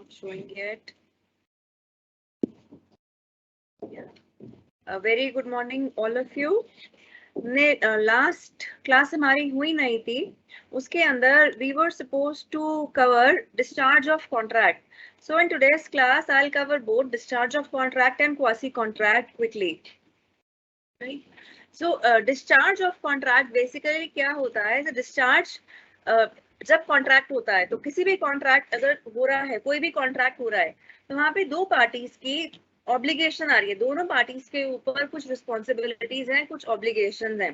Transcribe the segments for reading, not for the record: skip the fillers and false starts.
not showing yet. Yeah. A very good morning all of you. ने last class हमारी हुई नहीं थी, उसके अंदर we were suppose to cover discharge of contract. So in today's class I'll cover both discharge of contract and quasi contract quickly. Right? So discharge of contract basically क्या होता है? The discharge जब कॉन्ट्रैक्ट होता है तो किसी भी contract अगर हो रहा है, कोई भी कॉन्ट्रैक्ट हो रहा है, तो वहां पे दो पार्टीज की ऑब्लिगेशन आ रही है, दोनों पार्टीज के ऊपर कुछ रिस्पॉन्सिबिलिटीज हैं, कुछ ऑब्लिगेशंस हैं.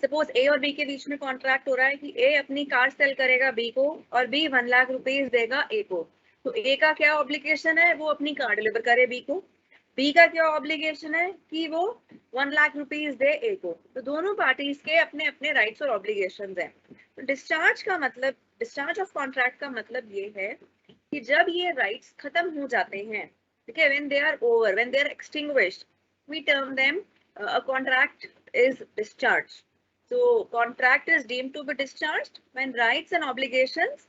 सपोज ए और बी के बीच में कॉन्ट्रैक्ट हो रहा है कि ए अपनी कार सेल करेगा बी को और बी 1 लाख रुपीज देगा ए को. तो ए का क्या ऑब्लिगेशन है? वो अपनी कार डिलीवर करे बी को. बी का क्या ऑब्लिगेशन है कि वो 1 लाख रुपीज दे ए को. तो दोनों पार्टीज के अपने अपने राइट्स और ऑब्लिगेशंस हैं. तो डिस्चार्ज का मतलब, डिस्चार्ज ऑफ कॉन्ट्रैक्ट का मतलब ये है कि जब ये राइट्स खत्म हो जाते हैं, ठीक है, when they are over, when they are extinguished, we term them a contract is discharged. So contract is deemed to be discharged when rights and obligations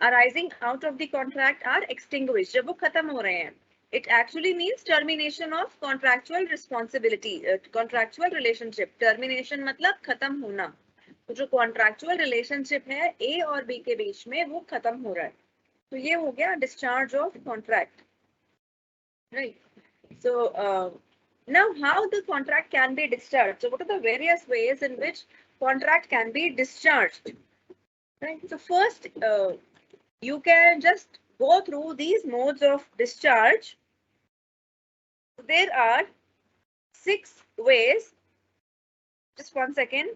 arising out of the contract are extinguished. जब वो खत्म हो रहे हैं. It actually means termination of contractual responsibility, contractual relationship. Termination मतलब खत्म होना. तो जो कॉन्ट्रैक्चुअल रिलेशनशिप है ए और बी के बीच में वो खत्म हो रहा है. तो ये हो गया discharge of contract. Right. So now how the contract can be discharged? So what are the various ways in which contract can be discharged? Right. So first you can just go through these modes of discharge. There are 6 ways. Just one second.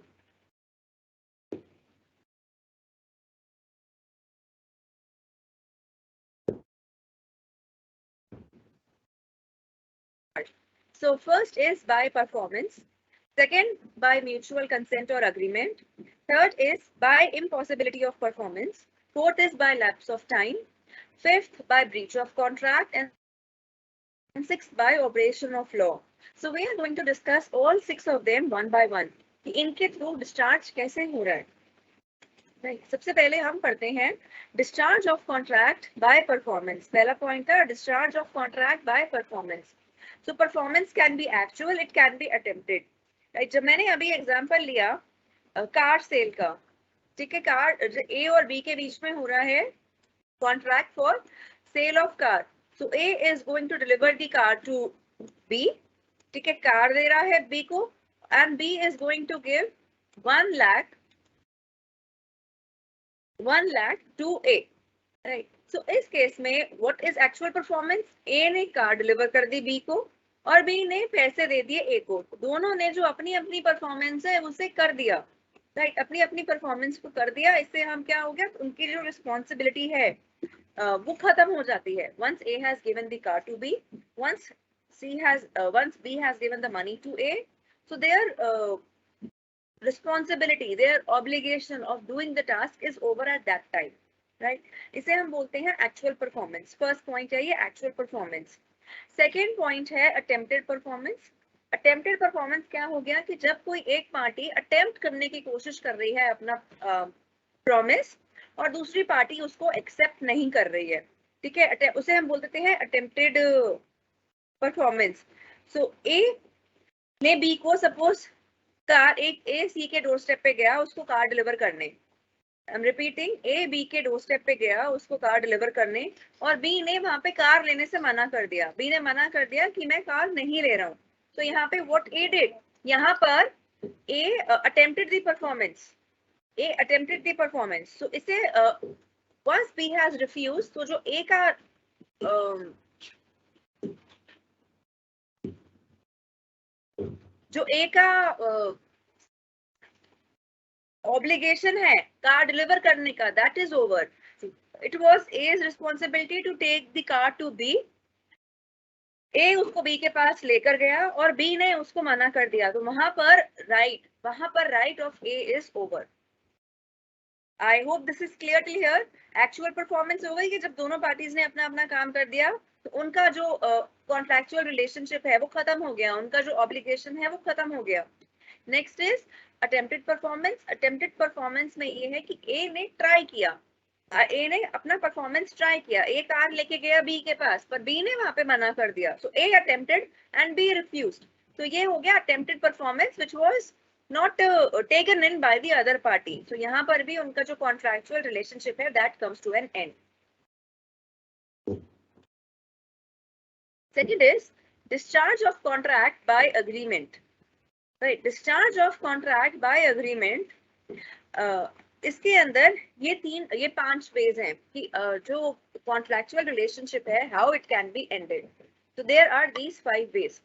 So first is by performance, second by mutual consent or agreement, third is by impossibility of performance, fourth is by lapse of time, fifth by breach of contract, and sixth by operation of law. So we are going to discuss all 6 of them one by one. कि इनके through discharge कैसे हो रहा है. Right. सबसे पहले हम पढ़ते हैं discharge of contract by performance. पहला पॉइंट है discharge of contract by performance. So performance can be actual, it can be attempted. Right? जब मैंने अभी एग्जांपल लिया कार सेल का, ठीक है, कार ए और बी के बीच में हो रहा है contract for sale of car. So A is going to deliver the car to B, ठीक है, कार दे रहा है बी को, and B is going to give 1 lakh to A. Right. So इस केस में what is actual performance? A ने car deliver कर दी बी को और बी ने पैसे दे दिए ए को. दोनों ने जो अपनी अपनी परफॉर्मेंस है उसे कर दिया. राइट. अपनी अपनी परफॉर्मेंस को कर दिया. इससे हम क्या हो गया, उनकी जो रिस्पॉन्सिबिलिटी है वो खत्म हो जाती है. Once A has given the car to B, once B has given the money to A, so their responsibility, their obligation of doing the task is over at that time. Right? इसे हम बोलते हैं actual performance. First point है ये actual performance. Second point है attempted performance. Attempted performance क्या हो गया कि जब कोई एक पार्टी अटेम्प्ट करने की कोशिश कर रही है अपना प्रॉमिस और दूसरी पार्टी उसको एक्सेप्ट नहीं कर रही है, ठीक है, उसे हम बोल देते हैं अटेम्प्टेड परफॉर्मेंस. सो ए ने बी को सपोज कार, एक ए सी के डोर स्टेप पे गया उसको कार डिलीवर करने. I am repeating, A B के डोर स्टेप पे गया उसको कार डिलीवर करने और बी ने वहां पे कार लेने से मना कर दिया. बी ने मना कर दिया कि मैं कार नहीं ले रहा हूँ. तो यहाँ पे व्हाट ए डिड, यहाँ पर A attempted the performance. A attempted the performance. So इसे वंस बी हैज रिफ्यूज, तो जो ए का ऑब्लिगेशन है कार डिलीवर करने का, that is over. It was as responsibility to take the car to be. A उसको बी के पास लेकर गया और बी ने उसको मना कर दिया. तो वहां पर right of A is over. I hope this is clear to here. Actual performance हो गई कि जब दोनों पार्टीज ने अपना अपना काम कर दिया तो उनका जो कॉन्ट्रैक्चुअल रिलेशनशिप है वो खत्म हो गया, उनका जो ऑब्लिगेशन है वो खत्म हो गया. Next is attempted performance. Attempted performance में ये है कि ए ने ट्राई किया, ए ने अपना परफॉर्मेंस ट्राई किया, ए कार लेके गया बी के पास, पर बी ने वहां पे मना कर दिया, so A attempted and B refused. तो ये हो गया attempted performance which was not taken in by the other party. So यहाँ पर भी उनका जो कॉन्ट्रैक्चुअल रिलेशनशिप है that comes to an end. Second is discharge of contract by agreement. Right, discharge of contract by agreement. इसके अंदर ये 5 ways हैं कि जो contractual relationship है how it can be ended. So there are these 5 ways.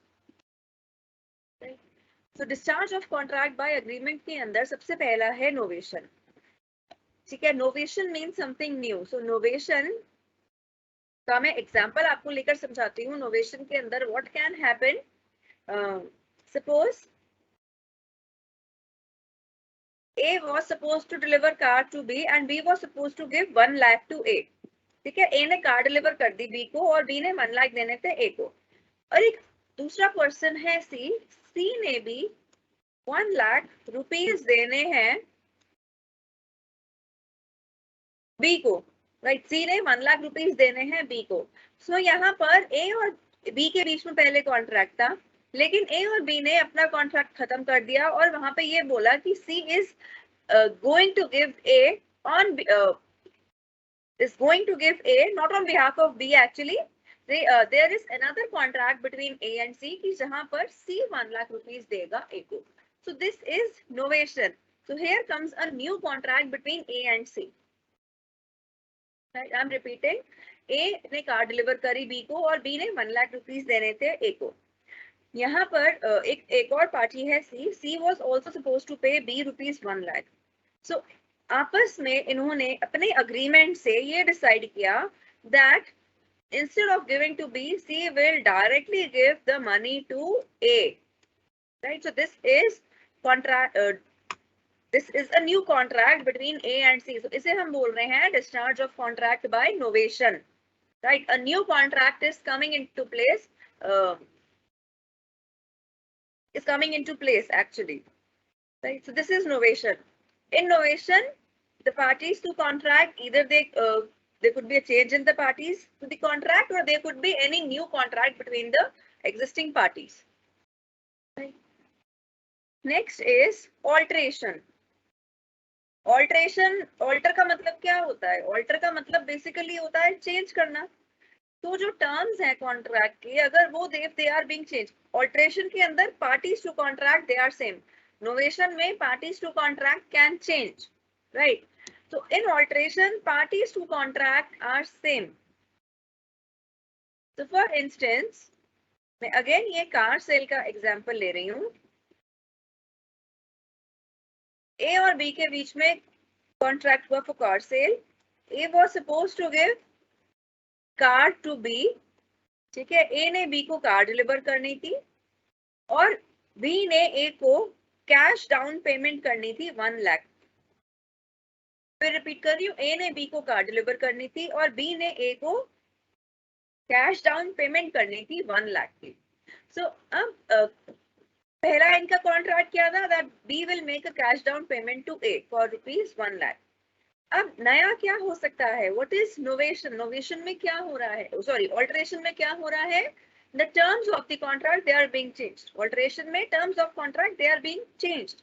Right. So discharge of contract by agreement के अंदर सबसे पहला है novation. ठीक है, novation means something new. So novation का मैं एग्जाम्पल आपको लेकर समझाती हूँ। नोवेशन के अंदर what can happen, suppose A was supposed to deliver car to B and B was supposed to give 1 lakh to A. ठीक है, A ने कार डिलीवर कर दी B को और B ने 1 लाख देने थे A को। और एक दूसरा पर्सन है C ने भी 1 लाख रुपीज देने हैं B को। राइट, C ने 1 लाख रुपीज देने हैं B को। सो यहाँ पर A और B के बीच में पहले कॉन्ट्रैक्ट था, लेकिन A और B ने अपना कॉन्ट्रैक्ट खत्म कर दिया और वहां पे ये बोला कि C is going to give A on is going to give A not on behalf of B actually. There is another contract between A and C कि जहां पर C 1 लाख रुपीज देगा A को. So this is novation. So here comes a new contract between A and C. Right, I'm repeating. A ने car deliver करी B को और B ने 1 लाख रुपीज देने थे A को। यहाँ पर एक और पार्टी है C was also supposed to pay B rupees 1 lakh. So आपस में इन्होंने अपने अग्रीमेंट से ये डिसाइड किया that instead of giving to B, C will directly give the money to A. Right, so this is contract. This is a new contract between A and C. So इसे हम बोल रहे हैं discharge of contract by novation. Right, a new contract is coming into place. Is coming into place actually. Right, so this is novation. In novation, the parties to contract either there could be a change in the parties to the contract or there could be any new contract between the existing parties. Right. Next is alteration. Alter का मतलब क्या होता है? Alter का मतलब basically होता है change करना। तो जो terms है contract के, अगर वो they are being changed. Alteration के अंदर parties to contract they are same. Novation में parties to contract can change, right? So in alteration, parties to contract are same. So for instance, मैं again ये car sale का example ले रही हूँ। A और B के बीच में contract हुआ for car sale. A was supposed to give car to B. ठीक है, A ने B को कार डिलीवर करनी थी और B ने A को कैश डाउन पेमेंट करनी थी 1 लाख। फिर रिपीट कर रही हूँ, A ने B को कार डिलीवर करनी थी और B ने A को कैश डाउन पेमेंट करनी थी 1 लाख की। सो अब पहला इनका कॉन्ट्रैक्ट क्या था that B will make a cash down payment to A for rupees 1 lakh. अब नया क्या हो सकता है? What is novation? नोवेशन में क्या हो रहा है? सॉरी, ऑल्टरेशन में क्या हो रहा है? The terms of the contract they are being changed. Alteration में terms of contract they are being changed.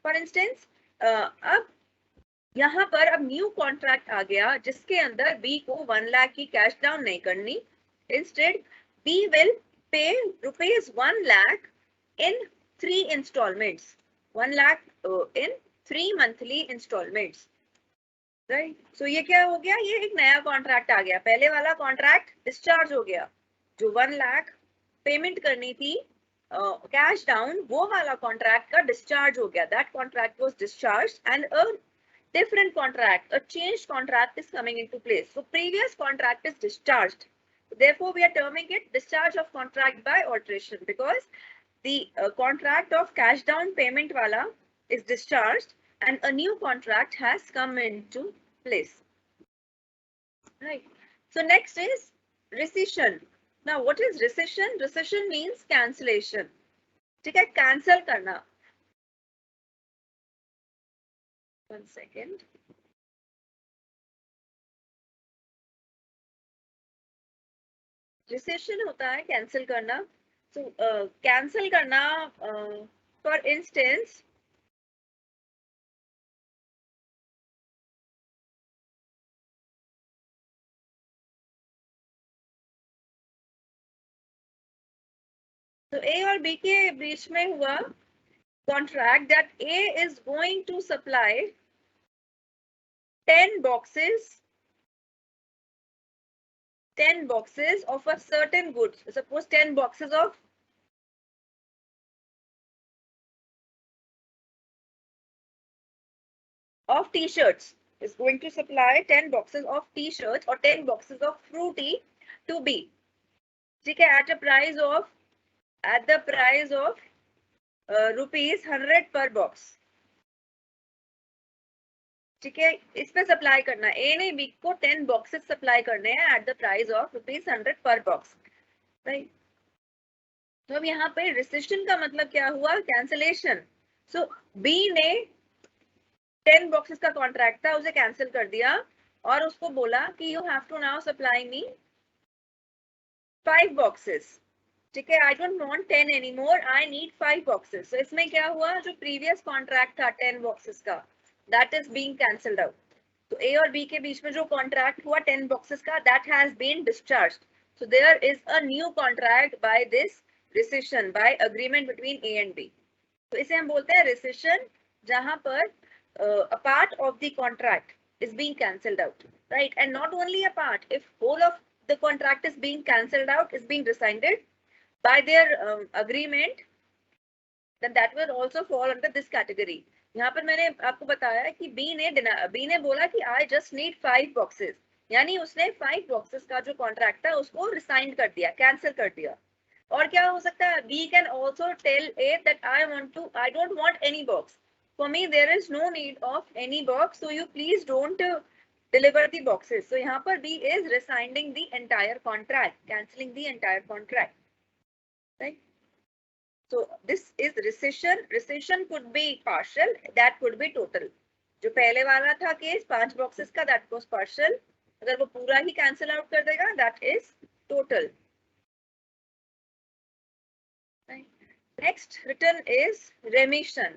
For instance अब यहाँ पर अब न्यू कॉन्ट्रैक्ट आ गया जिसके अंदर B को 1 लाख की कैश डाउन नहीं करनी। Instead B will pay rupees 1 lakh in 3 instalments. 1 lakh in 3 monthly instalments. Right, so ये क्या हो गया? ये एक नया कॉन्ट्रैक्ट आ गया। पहले वाला कॉन्ट्रैक्ट डिस्चार्ज हो गया। जो 1 लाख पेमेंट करनी थी कैश डाउन, वो वाला कॉन्ट्रैक्ट का डिस्चार्ज हो गया। That contract was discharged and a different contract, a changed contract is coming into place. So previous contract is discharged. Therefore, we are terming it discharge of contract by alteration because the contract of cash down payment wala is discharged and a new contract has come into place. Right. So next is rescission. Now, what is rescission? Rescission means cancellation. ठीक है, cancel करना। One second. Recession होता है cancel करना. So cancel करना, for instance तो ए और B के बीच में हुआ contract that A is going to supply 10 boxes, 10 boxes of a certain goods. Suppose 10 boxes of t-shirts. Is going to supply 10 boxes of t-shirts or 10 boxes of fruity to B. ठीक है, at the price of rupees 100 per box. ठीक है, इस पे supply करना, ए ने B को 10 boxes supply करने हैं at the price of rupees 100 per box, right. तो अब यहाँ पे रिसेशन का मतलब क्या हुआ, कैंसलेशन. सो बी ने 10 बॉक्सेस का कॉन्ट्रैक्ट था, उसे कैंसिल कर दिया और उसको बोला कि you have to now supply me 5 boxes. ठीक है, I don't want 10 anymore, I need 5 boxes. So इसमें क्या हुआ, जो प्रीवियस कॉन्ट्रैक्ट था 10 बॉक्सेस का, that is being cancelled out. तो ए और बी के बीच में जो कॉन्ट्रैक्ट हुआ 10 बॉक्सेस का, that has been discharged. So there is a new contract by this rescission by agreement between A and B. तो इसे हम बोलते हैं rescission, जहां पर a part of the contract is being cancelled out, right? And not only a part, if whole of the contract is being cancelled out, is being rescinded by their agreement, then that will also fall under this category. यहाँ पर मैंने आपको बताया कि B ने बोला कि I just need 5 boxes, यानी उसने 5 boxes का जो कॉन्ट्रैक्ट था उसको रिसाइन कर दिया, कैंसिल कर दिया. और क्या हो सकता है, B can also tell A that I don't want any box. For me there is no need of any box, so you please don't deliver the boxes. So यहाँ पर B is rescinding the entire contract, cancelling the entire contract, right? So this is rescission. Rescission could be partial, that could be total. जो पहले वाला था case 5 boxes का, that was partial. अगर वो पूरा ही cancel out कर देगा, that is total. Next written is remission.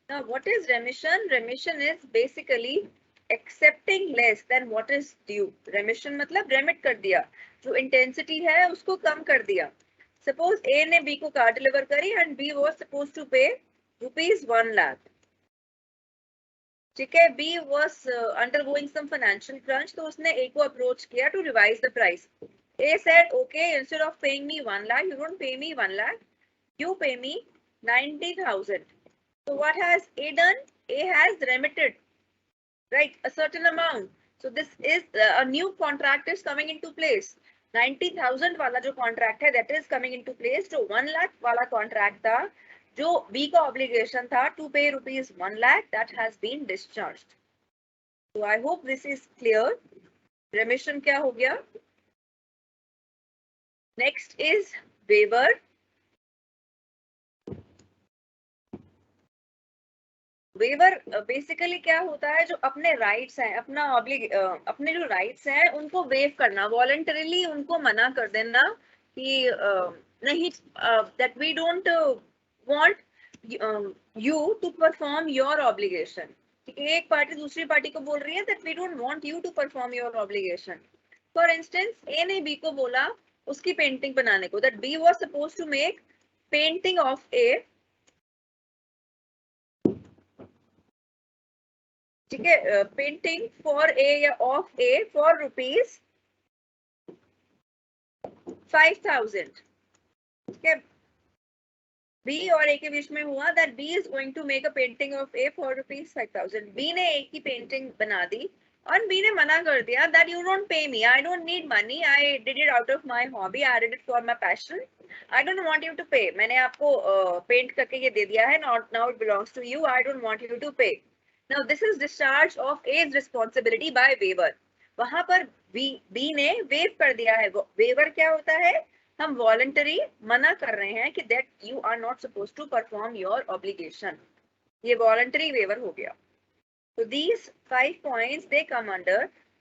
Now what is remission? Remission is basically accepting less than what is due. Remission मतलब remit कर दिया, जो intensity है उसको कम कर दिया. Suppose A ने B को कार deliver करी and B was supposed to pay rupees 1 lakh. ठीक है, B was undergoing some financial crunch, तो उसने A को approach किया to revise the price. A said, okay, instead of paying me 1 lakh, you don't pay me 1 lakh. You pay me 90,000. So what has A done? A has remitted, right, a certain amount. So this is a new contract is coming into place. 90,000 वाला जो contract है, that is coming into place. जो 1 lakh वाला contract था, जो B का obligation था to pay rupees 1 lakh, that has been discharged. So I hope this is clear. Remission क्या हो गया? Next is waiver. Waiver basically क्या होता है, जो अपने राइट्स हैं, अपने जो राइट्स हैं उनको वेव करना, वॉलंटरीली उनको मना कर देना कि नहीं, that we don't want you to perform your obligation. ठीक है, एक पार्टी दूसरी पार्टी को बोल रही है that we don't want you to perform your obligation. For instance A ने बी को बोला उसकी पेंटिंग बनाने को, that B was supposed to make painting of A. ठीक है, पेंटिंग फॉर ए या ऑफ ए फॉर रुपीज 5,000. ठीक है, बी और ए के बीच में हुआ that B is going to make a painting of A for rupees 5,000. B ने ए की पेंटिंग बना दी और बी ने मना कर दिया that you don't pay me, I don't need money, I did it out of my hobby, I did it for my passion, I don't want you to pay. मैंने आपको paint करके ये दे दिया है, not now it belongs to you, I don't want you to pay. Now this is discharge of A's responsibility by waiver. वहां पर B ने waive कर दिया है. waiver क्या होता है, हम voluntary मना कर रहे हैं कि that you are not supposed to perform your obligation. ये voluntary waiver हो गया. So these 5 points they come under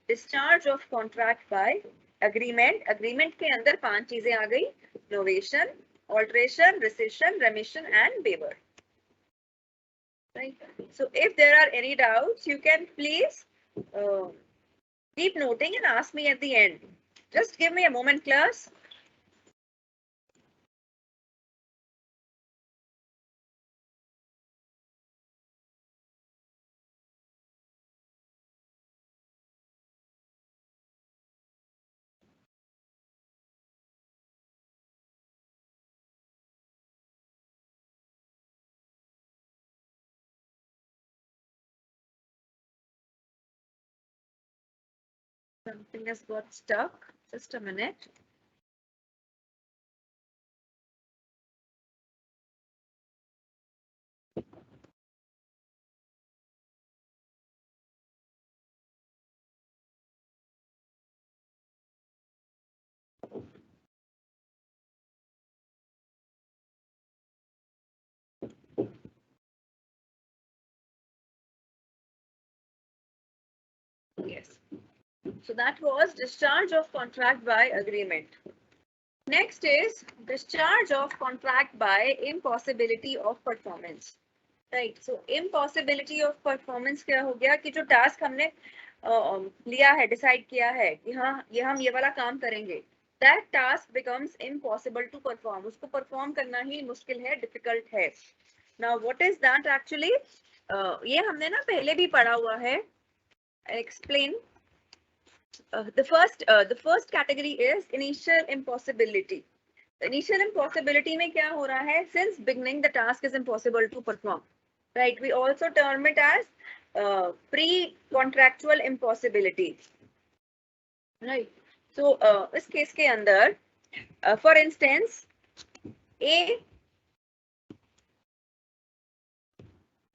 discharge of contract by agreement के अंदर 5 चीजें आ गई, novation, alteration, rescission, remission and waiver. Right. So if there are any doubts, you can please keep noting and ask me at the end. Just give me a moment, class. Something has got stuck. Just a minute. Yes. So that was discharge of contract by agreement. Next is discharge of contract by impossibility of performance. Right. So impossibility of performance क्या हो गया कि जो task हमने लिया है, decide किया है कि हाँ हम ये वाला काम करेंगे, that task becomes impossible to perform. उसको परफॉर्म करना ही मुश्किल है, डिफिकल्ट है. Now what is that actually? ये हमने ना पहले भी पढ़ा हुआ है. Explain. The first category is initial impossibility. Initial impossibility में क्या हो रहा है? Since beginning the task is impossible to perform. Right. We also term it as pre-contractual impossibility. Right. So इस केस के अंदर for instance A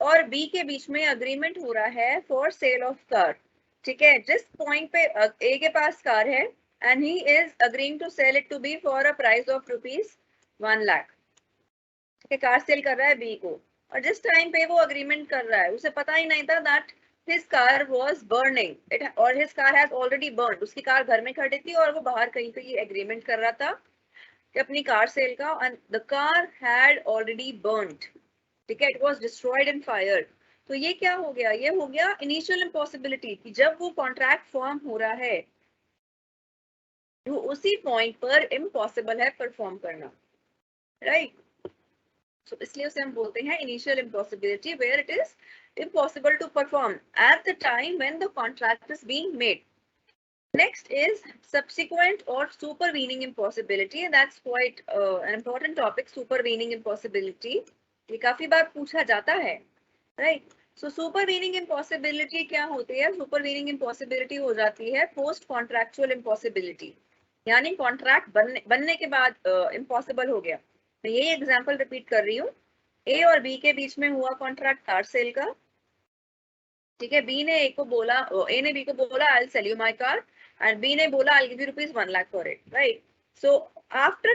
और B के बीच में अग्रीमेंट हो रहा है फॉर सेल ऑफ कार. ठीक है. जिस पॉइंट पे A के पास कार है and he is agreeing to sell it to B for a price of ₹1 lakh. ठीक है. कार सेल कर रहा है B को और जिस टाइम पे वो अग्रीमेंट कर रहा है उसे पता ही नहीं था that his car was burning it or his car has already burned. उसकी कार घर में खड़ी थी और वो बाहर कहीं पे ये एग्रीमेंट कर रहा था कि अपनी कार सेल का and the car had already burned. ठीक है. It was destroyed and fired. तो ये क्या हो गया? ये हो गया इनिशियल इम्पॉसिबिलिटी कि जब वो कॉन्ट्रैक्ट फॉर्म हो रहा है तो उसी पॉइंट पर इम्पॉसिबल है परफॉर्म करना. राइट. So इसलिए उसे हम बोलते हैं initial impossibility where it is impossible to perform at the time when the contract is being made. Next is subsequent or supervening impossibility and that's quite an important topic. Supervening impossibility ये काफी बार पूछा जाता है. Right. So supervening impossibility क्या होती है? Supervening impossibility हो जाती है post contractual impossibility. यानी कॉन्ट्रैक्ट बनने के बाद इम्पॉसिबल हो गया. मैं यही एग्जांपल रिपीट कर रही हूँ. ए और बी के बीच में हुआ कॉन्ट्रैक्ट कार सेल का. ठीक है. बी ने ए को बोला, ए ने बी को बोला I will sell you my car and B ने बोला I will give you ₹1 lakh for it. Right. So after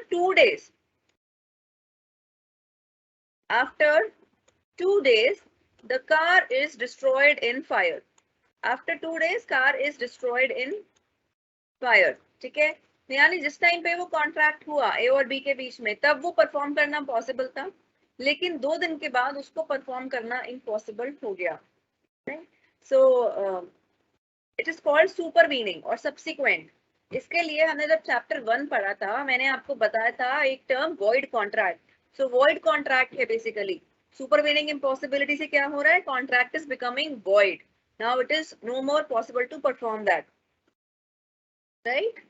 2 days the car is destroyed in fire. After 2 days car is destroyed in fire. ठीक है. यानी जिस time पे वो contract हुआ ए और बी के बीच में तब वो परफॉर्म करना पॉसिबल था लेकिन 2 दिन के बाद उसको परफॉर्म करना इम्पॉसिबल हो गया. सो इट इज कॉल्ड सुपरवीनिंग और सब्सिक्वेंट. इसके लिए हमने जब चैप्टर 1 पढ़ा था मैंने आपको बताया था एक term void contract. So void contract है बेसिकली. सुपरवीनिंग इम्पॉसिबिलिटी से क्या हो रहा है? Contract is becoming void. Now it is no more possible to perform that. Right.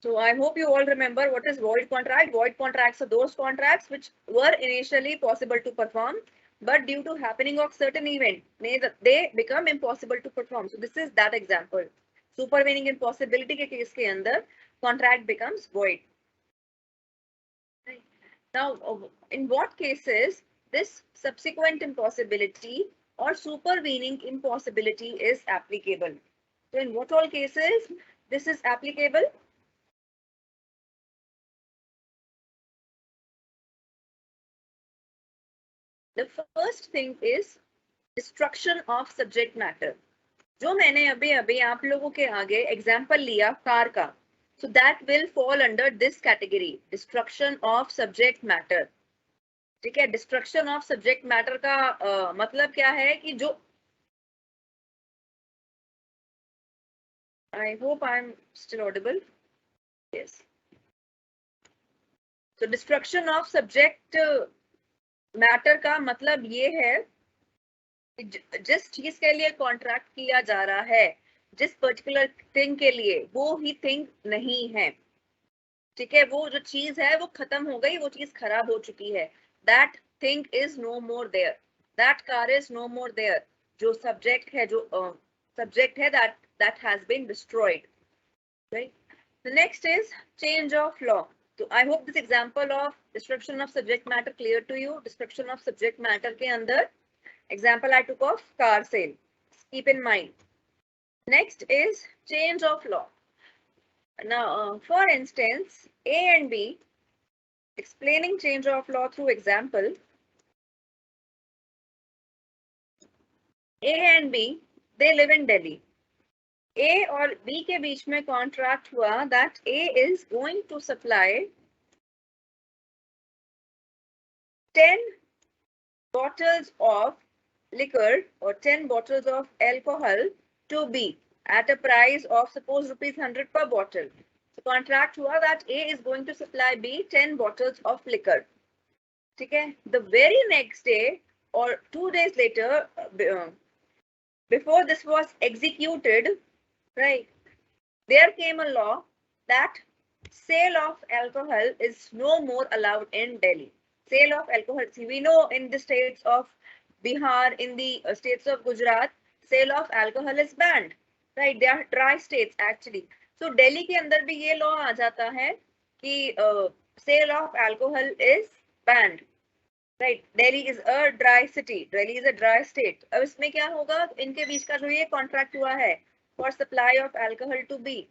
So I hope you all remember what is void contract. Void contracts are those contracts which were initially possible to perform, but due to happening of certain event, they become impossible to perform. So this is that example. Supervening impossibility के case के अंदर contract becomes void. Now, in what cases this subsequent impossibility or supervening impossibility is applicable? So in what all cases this is applicable? The first thing is destruction of subject matter. जो मैंने अभी अभी आप लोगों के आगे example लिया car का, so that will fall under this category, destruction of subject matter. ठीक है, डिस्ट्रक्शन ऑफ सब्जेक्ट मैटर का मतलब क्या है कि जो, I hope I am still Audible, yes, तो डिस्ट्रक्शन ऑफ सब्जेक्ट मैटर का मतलब ये है कि जिस चीज के लिए कॉन्ट्रैक्ट किया जा रहा है, जिस पर्टिकुलर थिंग के लिए, वो ही थिंग नहीं है। ठीक है, वो जो चीज है वो खत्म हो गई, वो चीज खराब हो चुकी है, that thing is no more there, that car is no more there. जो सब्जेक्ट है, जो सब्जेक्ट है, that has been destroyed, right. The next is change of law. तो I hope this example of destruction of subject matter clear to you. Destruction of subject matter के अंदर example I took of car sale, keep in mind. Next is change of law. Now for instance, A and B, explaining change of law through example. A and B, they live in Delhi. A और B के बीच में contract हुआ that A is going to supply 10 bottles of liquor or 10 bottles of alcohol to B at a price of suppose rupees 100 per bottle. So contract हुआ that A is going to supply B 10 bottles of liquor. ठीक है, the very next day or 2 days later, before this was executed, right, there came a law that sale of alcohol is no more allowed in Delhi. Sale of alcohol, see, we know in the states of Bihar, in the states of Gujarat, sale of alcohol is banned, right? They are dry states actually. So Delhi के अंदर भी ये law आ जाता है कि sale of alcohol is banned, right? Delhi is a dry city. Delhi is a dry state. अब इसमें क्या होगा, इनके बीच का जो ये contract हुआ है for supply of alcohol to B,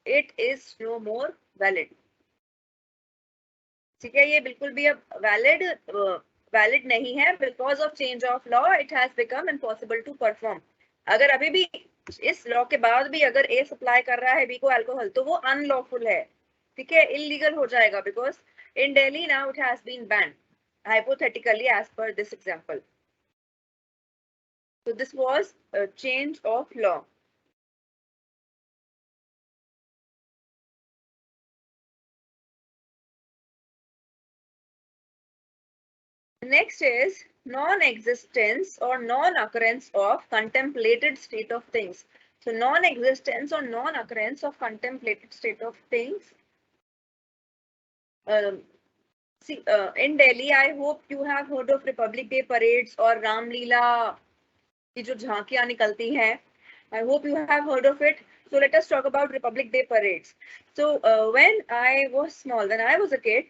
it is no more valid. ठीक है, ये बिल्कुल भी अब वैलिड नहीं है, because of change of law it has become impossible to perform. अगर अभी भी इस लॉ के बाद भी अगर ए सप्लाई कर रहा है बी को अल्कोहल, तो वो अनलॉफुल है, ठीक है, इलीगल हो जाएगा, because in Delhi now it has been banned hypothetically as per this example. So this was a change of law. Next is non-existence or non-occurrence of contemplated state of things. So non-existence or non-occurrence of contemplated state of things. See, in Delhi, I hope you have heard of Republic Day parades or Ram Leela की जो झांकियां निकलती हैं. I hope you have heard of it. So let us talk about Republic Day parades. So when I was small, when I was a kid,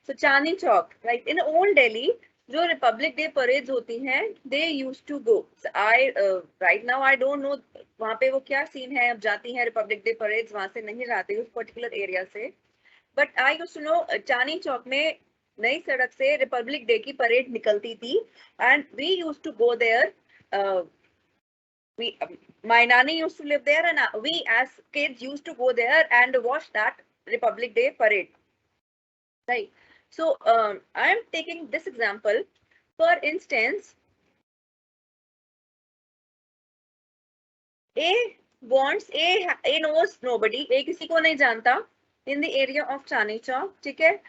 so Chandni Chowk, right, in old Delhi, जो republic day parades होती हैं, they use to go, I right now I don't know वहां पे वो क्या scene है, अब जाती हैं रिपब्लिक डे परेड्स, वहां से नहीं जाती उस पर्टिकुलर एरिया से, but I use to know Chandni Chowk में नई सड़क से रिपब्लिक डे की परेड निकलती थी, and we use to go there. My nanny used to live there, and we as kids used to go there and watch that Republic Day parade, right? So I am taking this example. For instance, A wants, A knows nobody, A किसी को नहीं जानता in the area of Chandni Chowk, ठीक है,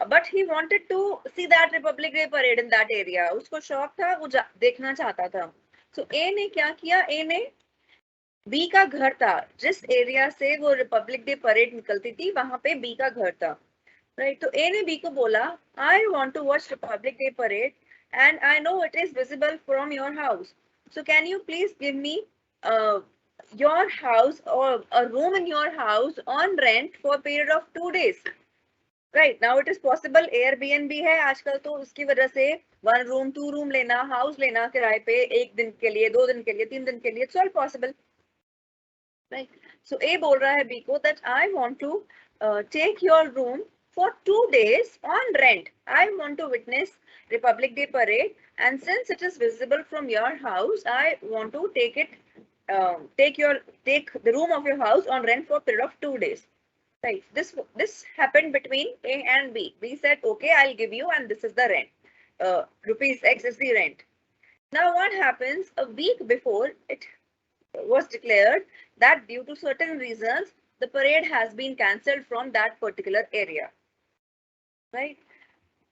but he wanted to see that Republic Day parade in that area. उसको शौक था, वो देखना चाहता था. So A ने क्या किया, A ने बी का घर था, जिस एरिया से वो रिपब्लिक डे परेड निकलती थी वहां पे बी का घर था, राइट. तो ए ने बी को बोला, I want to watch republic day parade and I know it is visible from your house, so can you please give me your house और a room in your house on rent for period of 2 days. Right now it is possible, Airbnb है आजकल, तो उसकी वजह से 1 room 2 room लेना, house लेना किराए पे 1 दिन के लिए, 2 दिन के लिए, 3 दिन के लिए, it's all possible, right? So A बोल रहा है B को that I want to take your room for 2 days on rent. I want to witness Republic Day parade, and since it is visible from your house, I want to take it take the room of your house on rent for a period of 2 days. Right. This happened between A and B. B said, okay, I'll give you, and this is the rent. Rupees X is the rent. Now what happens? A week before it was declared that due to certain reasons, the parade has been cancelled from that particular area. Right.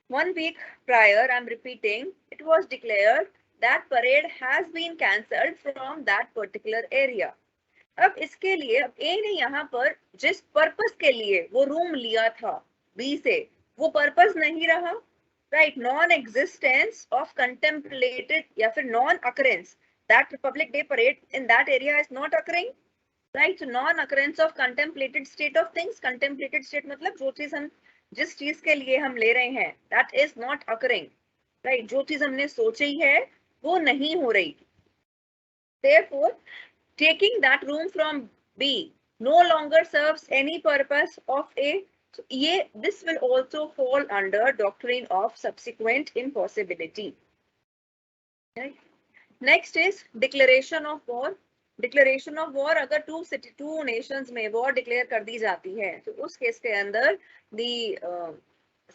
1 week prior, I'm repeating, it was declared that parade has been cancelled from that particular area. अब इसके लिए अब ए ने यहाँ पर जिस purpose के लिए वो रूम लिया था बी से, वो पर्पस नहीं रहा. Right. Non existence of contemplated या फिर non occurrence that Republic day parade in that area is not occurring. Right. So non occurrence of contemplated state of things. Contemplated state मतलब जो चीज हम जिस चीज के लिए हम ले रहे हैं that is not occurring. Right. जो चीज हमने सोची है वो नहीं हो रही. Therefore, taking that room from B no longer serves any purpose of A. So, this will also fall under doctrine of subsequent impossibility. Right? Next is declaration of war. Declaration of war अगर two nations में war declare कर दी जाती है तो उस case के अंदर the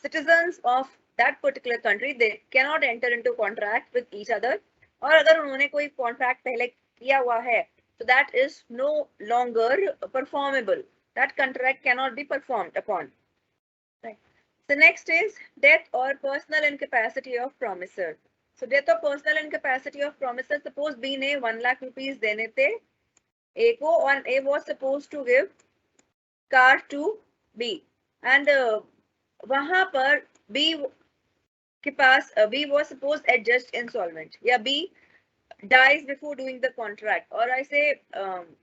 citizens of that particular country they cannot enter into contract with each other. और अगर उन्होंने कोई contract पहले किया हुआ है so that is no longer performable. That contract cannot be performed upon. Right. The next is death or personal incapacity of promisor. So death or personal incapacity of promisor. Suppose B ने 1 lakh rupees देने थे A को और A was supposed to give car to B and वहां पर B के पास B was supposed adjust insolvent या B dies before doing the contract, or I say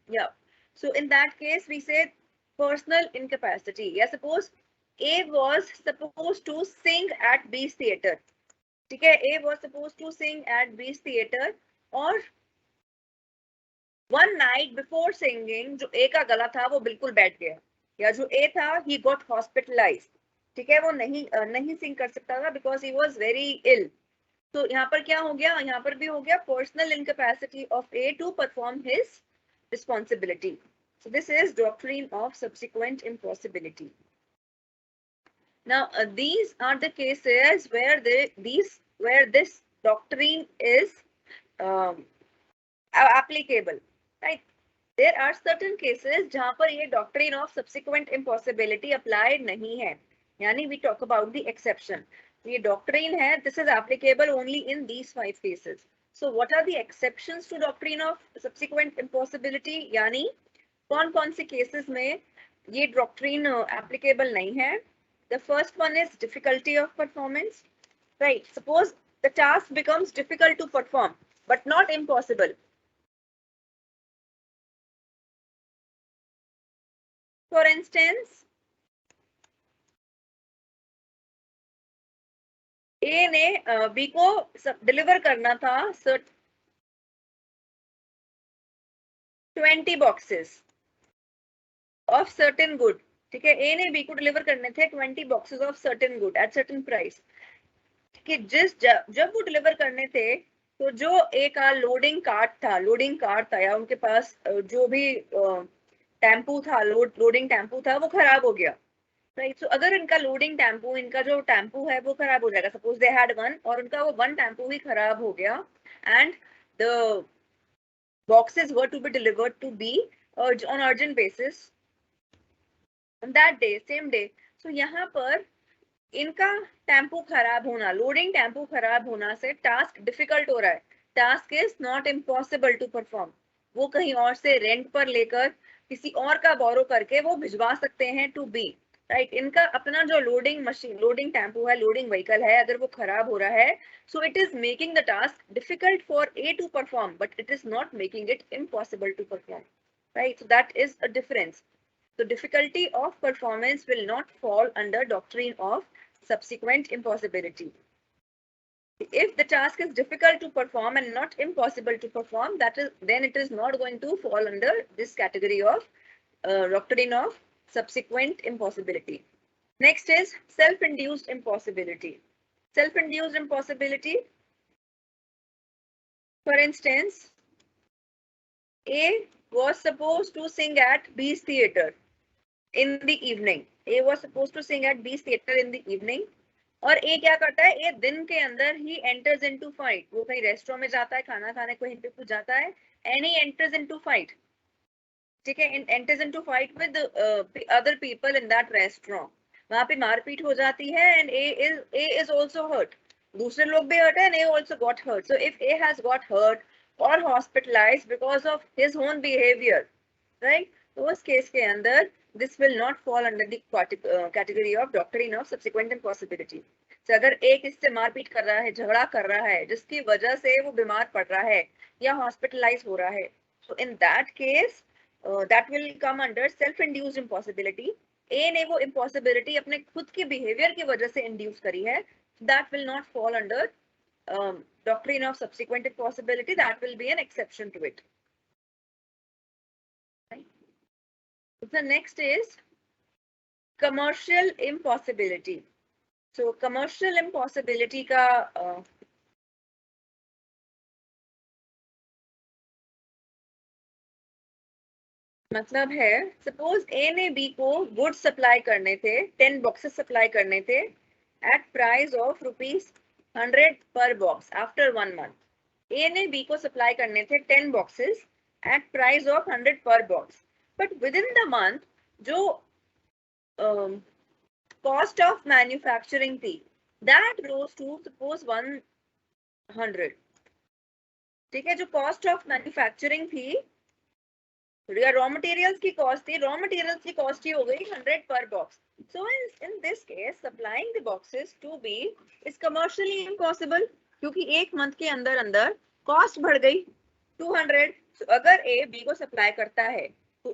yeah, so in that case we say personal incapacity. Yeah, suppose A was supposed to sing at B's theater. ठीक है. A was supposed to sing at B's theater और one night before singing जो A का गला था वो बिल्कुल बैठ गया या जो A था he got hospitalized. ठीक है. वो नहीं sing कर सकता था because he was very ill. तो यहाँ पर क्या हो गया? यहाँ पर भी हो गया personal incapacity of A to perform his responsibility. So this is doctrine of subsequent impossibility. Now these are the cases where this doctrine is applicable. Right? There are certain cases जहाँ पर ये doctrine of subsequent impossibility applied नहीं है. यानी we talk about the exception. ये doctrine है, this is applicable only in these 5 cases. So what are the exceptions to doctrine of subsequent impossibility? यानी कौन से cases में ये doctrine applicable नहीं है? The first one is difficulty of performance. Right? Suppose the task becomes difficult to perform, but not impossible. For instance, ए ने B को deliver करना था 20 boxes of certain good. ठीक है. ए ने बी को डिलीवर करने थे 20 boxes of certain good at certain price. ठीक है. जब वो डिलीवर करने थे तो जो ए का लोडिंग कार्ट था या उनके पास जो भी टेम्पू था लोडिंग टेम्पू था वो खराब हो गया. राइट. सो अगर इनका लोडिंग टेम्पू इनका जो टेम्पू है वो खराब हो जाएगा. सपोज दे हैड वन और उनका वो वन टेम्पू ही खराब हो गया and the boxes were to be delivered to be on urgent basis on that day same day. So यहाँ पर इनका टेम्पू खराब होना लोडिंग टेम्पू खराब होना से टास्क डिफिकल्ट हो रहा है. Task is not impossible to perform. वो कहीं और से रेंट पर लेकर किसी और का बोरो करके वो भिजवा सकते हैं टू बी. राइट. इनका अपना जो लोडिंग टेम्पो है लोडिंग व्हीकल है अगर वो खराब हो रहा है so it is making the task difficult for A to perform but it is not making it impossible to perform. Right. So that is a difference. So difficulty of performance will not fall under doctrine of subsequent impossibility. If the task is difficult to perform and not impossible to perform, then it is not going to fall under this category of doctrine of subsequent impossibility. Next is self-induced impossibility. Self-induced impossibility, for instance, A was supposed to sing at B's theater in the evening. A was supposed to sing at B's theater in the evening. और ए क्या करता है, ए दिन के अंदर ही enters into fight, वो कहीं restaurant में जाता है, खाना खाने कहीं पे कुछ जाता है, and he enters into fight, ठीक है, enters into fight with other people in that restaurant, वहां पे मारपीट हो जाती है, and A is also hurt, दूसरे लोग भी हर्ट है, and A also got hurt. So if A has got hurt और hospitalised because of his own behaviour, right, तो उस केस के अंदर this will not fall under the category of doctrine of subsequent impossibility. तो अगर एक इससे मारपीट कर रहा है, झगड़ा कर रहा है, जिसकी वजह से वो बीमार पड़ रहा है या हॉस्पिटलाइज हो रहा है, तो in that case that will come under self induced impossibility. A ने वो इम्पॉसिबिलिटी अपने खुद के बिहेवियर की वजह से इंड्यूस करी है, that will not fall under doctrine of subsequent impossibility, that will be an exception to it. Right? The next is commercial impossibility. So commercial impossibility का मतलब है, सपोज ए ने बी को गुड सप्लाई करने थे, 10 boxes supply करने थे at price of ₹100 per box after 1 month. ए ने बी को सप्लाई करने थे 10 boxes at price of 100 per box, but within the month जो कॉस्ट ऑफ मैन्युफैक्चरिंग थी, दैट रोज टू सपोज 100. ठीक है, जो कॉस्ट ऑफ मैन्युफैक्चरिंग थी या रॉ मटेरियल्स की कॉस्ट थी, रॉ मटेरियल्स की कॉस्ट ही हो गई 100 per box. So in this case supplying the boxes to B is commercially impossible, क्योंकि एक मंथ के अंदर अंदर कॉस्ट बढ़ गई 200. so, अगर ए बी को सप्लाई करता है तो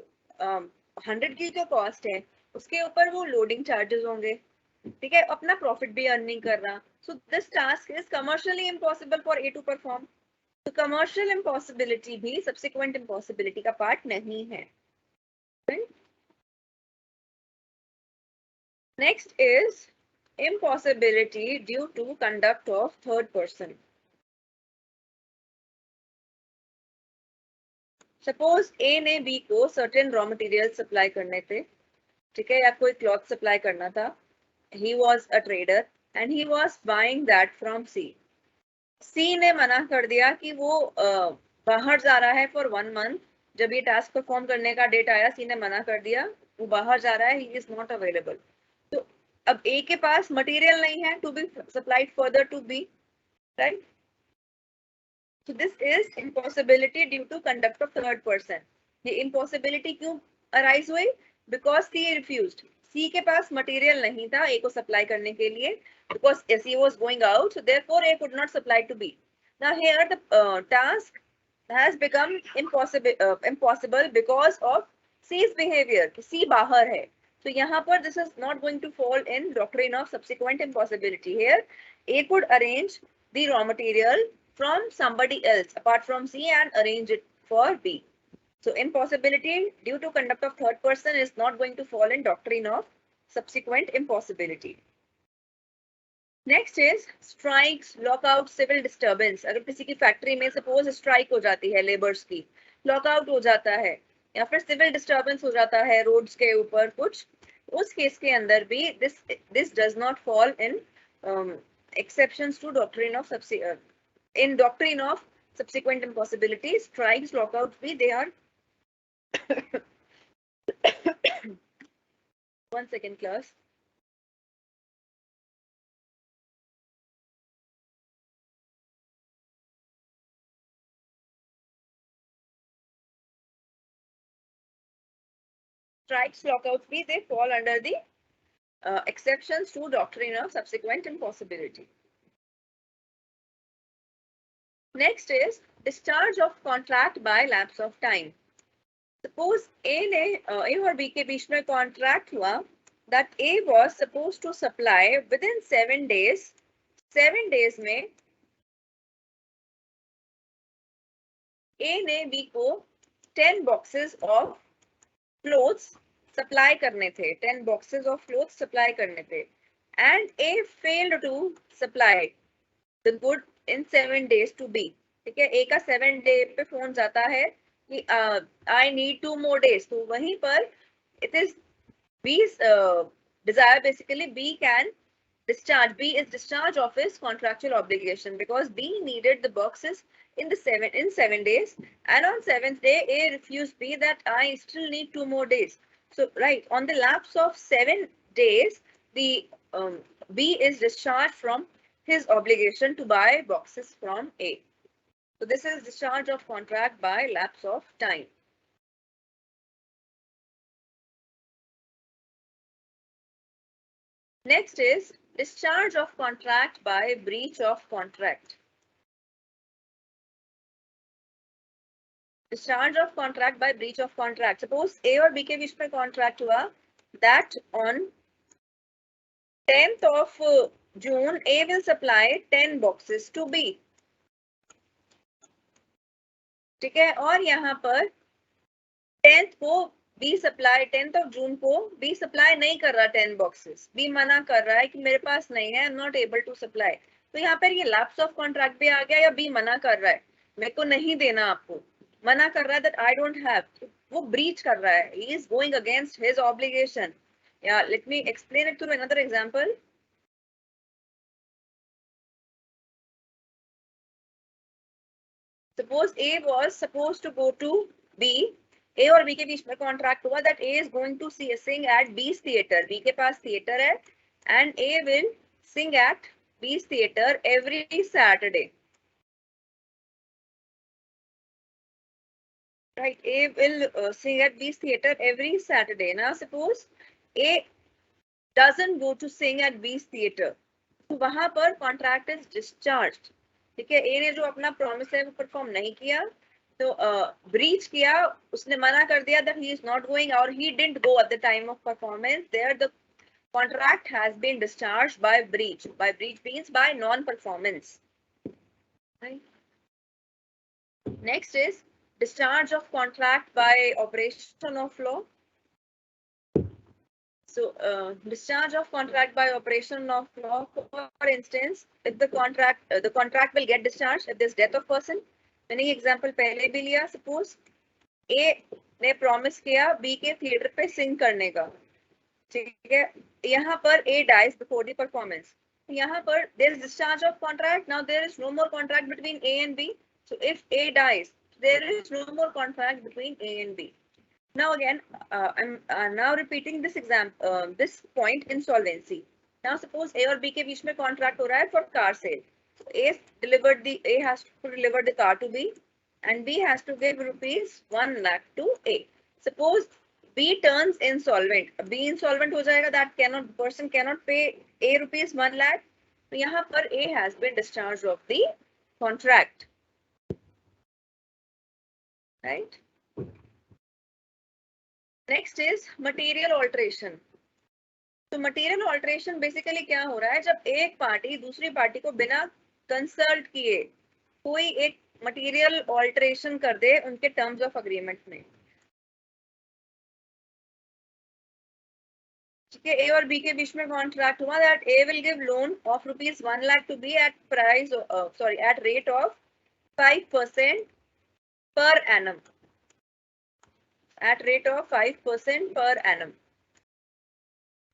100 की जो कॉस्ट है उसके ऊपर वो लोडिंग चार्जेस होंगे, ठीक है, अपना प्रॉफिट भी अर्न नहीं कर रहा. So this task is commercially impossible for A to perform. तो कमर्शियल इम्पॉसिबिलिटी भी सब्सिक्वेंट इम्पॉसिबिलिटी का पार्ट नहीं है. Next is impossibility due to conduct of third person. Suppose A ने बी को सर्टेन रॉ मटेरियल सप्लाई करने थे, ठीक है, या कोई क्लॉथ सप्लाई करना था. He was a trader and he was buying that from C. C ने मना कर दिया कि वो बाहर जा रहा है फॉर 1 मंथ. जब ये टास्क परफॉर्म करने का डेट आया, सी ने मना कर दिया, वो बाहर जा रहा है, ही इज नॉट अवेलेबल. तो अब ए के पास मटेरियल नहीं है to be supplied further to B, right. So this is impossibility due to conduct of third person. ये impossibility क्यों arise हुई? Because C refused. C के पास material नहीं था A को supply करने के लिए, because C was going out, so therefore A could not supply to B. Now here the task has become impossible because of C's behavior. C बाहर है, तो यहाँ पर this is not going to fall in doctrine of subsequent impossibility. Here A could arrange the raw material from somebody else apart from C and arrange it for B. So impossibility due to conduct of third person is not going to fall in doctrine of subsequent impossibility. Next is strikes, lockout, civil disturbance. अगर किसी की factory में suppose strike हो जाती है labours की, lockout हो जाता है या फिर सिविल डिस्टर्बेंस हो जाता है रोड्स के ऊपर कुछ, उस केस के अंदर भी this does not fall in exceptions to doctrine of in doctrine of subsequent impossibilities. Strikes, lockouts भी they are 1 second class. Strikes, lockouts भी they fall under the exceptions to doctrine of subsequent impossibility. Next is discharge of contract by lapse of time. Suppose A और B के बीच में contract हुआ that A was supposed to supply within 7 days. 7 days में A ने B को 10 boxes of clothes supply करने थे, 10 boxes of clothes supply करने थे, and A failed to supply the good in 7 days to B. ठीक है, A का 7 day पे फोन जाता है कि I need 2 more days, तो वहीं पर it is B's desire, basically B can discharge. B is discharge of his contractual obligation because B needed the boxes in 7 days, and on 7th day A refused B that I still need 2 more days. So right on the lapse of 7 days, the B is discharged from his obligation to buy boxes from A. So this is discharge of contract by lapse of time. Next is discharge of contract by breach of contract. Discharge of contract by breach of contract. Suppose A और B के बीच में contract हुआ that on 10th of June A will supply 10 boxes to B. ठीक है, और यहाँ पर 10th को B supply 10th of June को B सप्लाई नहीं कर रहा 10 बॉक्सेस. B मना कर रहा है कि मेरे पास नहीं है, I am not able to supply. तो यहाँ पर ये लैप्स ऑफ कॉन्ट्रैक्ट भी आ गया, या B मना कर रहा है मेरे को नहीं देना, आपको मना कर रहा है दैट आई डोंट हैव, वो ब्रीच कर रहा है, he is going against his obligation. या let me explain it through another example. Suppose A was supposed to go to B. A और B के बीच में कॉन्ट्रैक्ट हुआ that A is going to sing at B's theater. B के पास theatre है and A will sing at B's theater every Saturday. Right, A will sing at B's theater every Saturday. Now suppose A doesn't go to sing at B's theater. तो वहां पर contract is discharged. ठीक है, ए ने जो अपना promise है वो परफॉर्म नहीं किया, तो ब्रीच किया, उसने मना कर दिया that he is not going और he didn't go at the time of performance. There the contract has been discharged by breach. By breach means by non-performance. Right. Next is discharge of contract by operation of law. So, discharge of contract by operation of law. For instance, if the contract will get discharged if there's death of person. मैंने ये example पहले भी लिया. Suppose A ने promise किया B के theater पे sing करने का. ठीक है, यहाँ पर A dies before the performance. यहाँ पर there is discharge of contract. Now there is no more contract between A and B. So if A dies, there is no more contract between A and B. Now again, I'm now repeating this this point, insolvency. Now suppose A और B के बीच में contract हो रहा है for car sale. So A has to deliver the car to B, and B has to give rupees 1 lakh to A. Suppose B turns insolvent. B insolvent हो जाएगा, that person cannot pay A rupees 1 lakh. तो यहाँ पर A has been discharged of the contract. Right? Next is material alteration. तो material alteration basically क्या हो रहा है, जब एक पार्टी दूसरी पार्टी को बिना कंसल्ट किए कोई एक material alteration कर दे उनके terms of agreement में. ठीक है, A और B के बीच में कॉन्ट्रैक्ट हुआ that A will give loan of rupees 1 lakh to B at rate of 5% per annum. At rate of 5% per annum.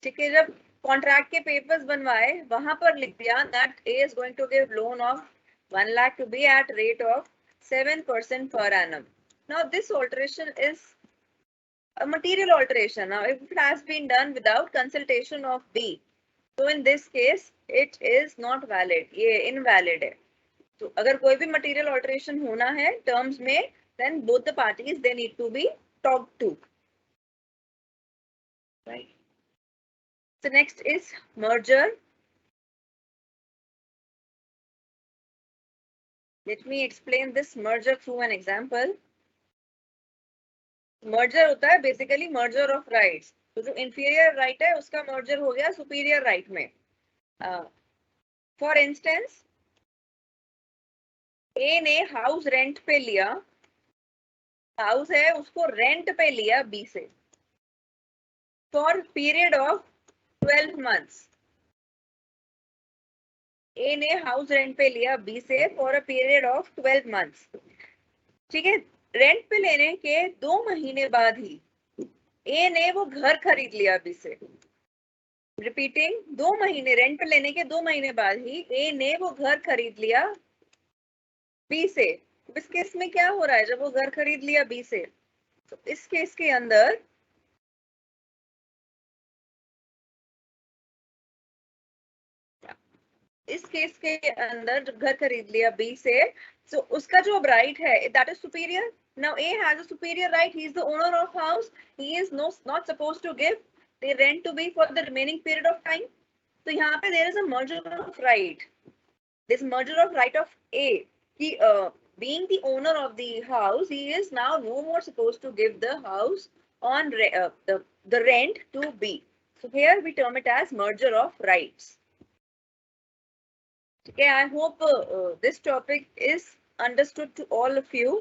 ठीक है, जब कॉन्ट्रैक्ट के पेपर्स बनवाए वहां पर लिख दिया that A is going to give loan of 1 lakh to B at rate of 7% per annum. Now this alteration is a material alteration. Now if it has been done without consultation of B, so in this case it is not valid. ये invalid है. तो अगर कोई भी material alteration होना है terms में, then both the parties they need to be talked to. Right. So next is merger. Let me explain this merger through an example. Merger होता है बेसिकली मर्जर ऑफ राइट्स. तो जो inferior right है उसका merger हो गया superior right में. For instance A ने हाउस रेंट पे लिया, हाउस है उसको रेंट पे लिया बी से फॉर पीरियड ऑफ 12 months. ए ने हाउस रेंट पे लिया बी से for a period of 12 months. ठीक है, रेंट पे लेने के 2 महीने बाद ही ए ने वो घर खरीद लिया बी से। रिपीटिंग, 2 महीने, रेंट पे लेने के 2 महीने बाद ही ए ने वो घर खरीद लिया बी से। तो इस केस में क्या हो रहा है, जब वो घर खरीद लिया बी से, तो इस केस के अंदर जब घर खरीद लिया बी से, तो उसका जो अब राइट है that is superior. Now A has a superior right, he is the owner of house, he is not supposed to give the rent to B for the remaining period of time. तो यहाँ पे there is a merger of right, this merger of right of A, he being the owner of the house, he is now no more supposed to give the house on the rent to B. So here we term it as merger of rights. Okay, I hope this topic is understood to all of you.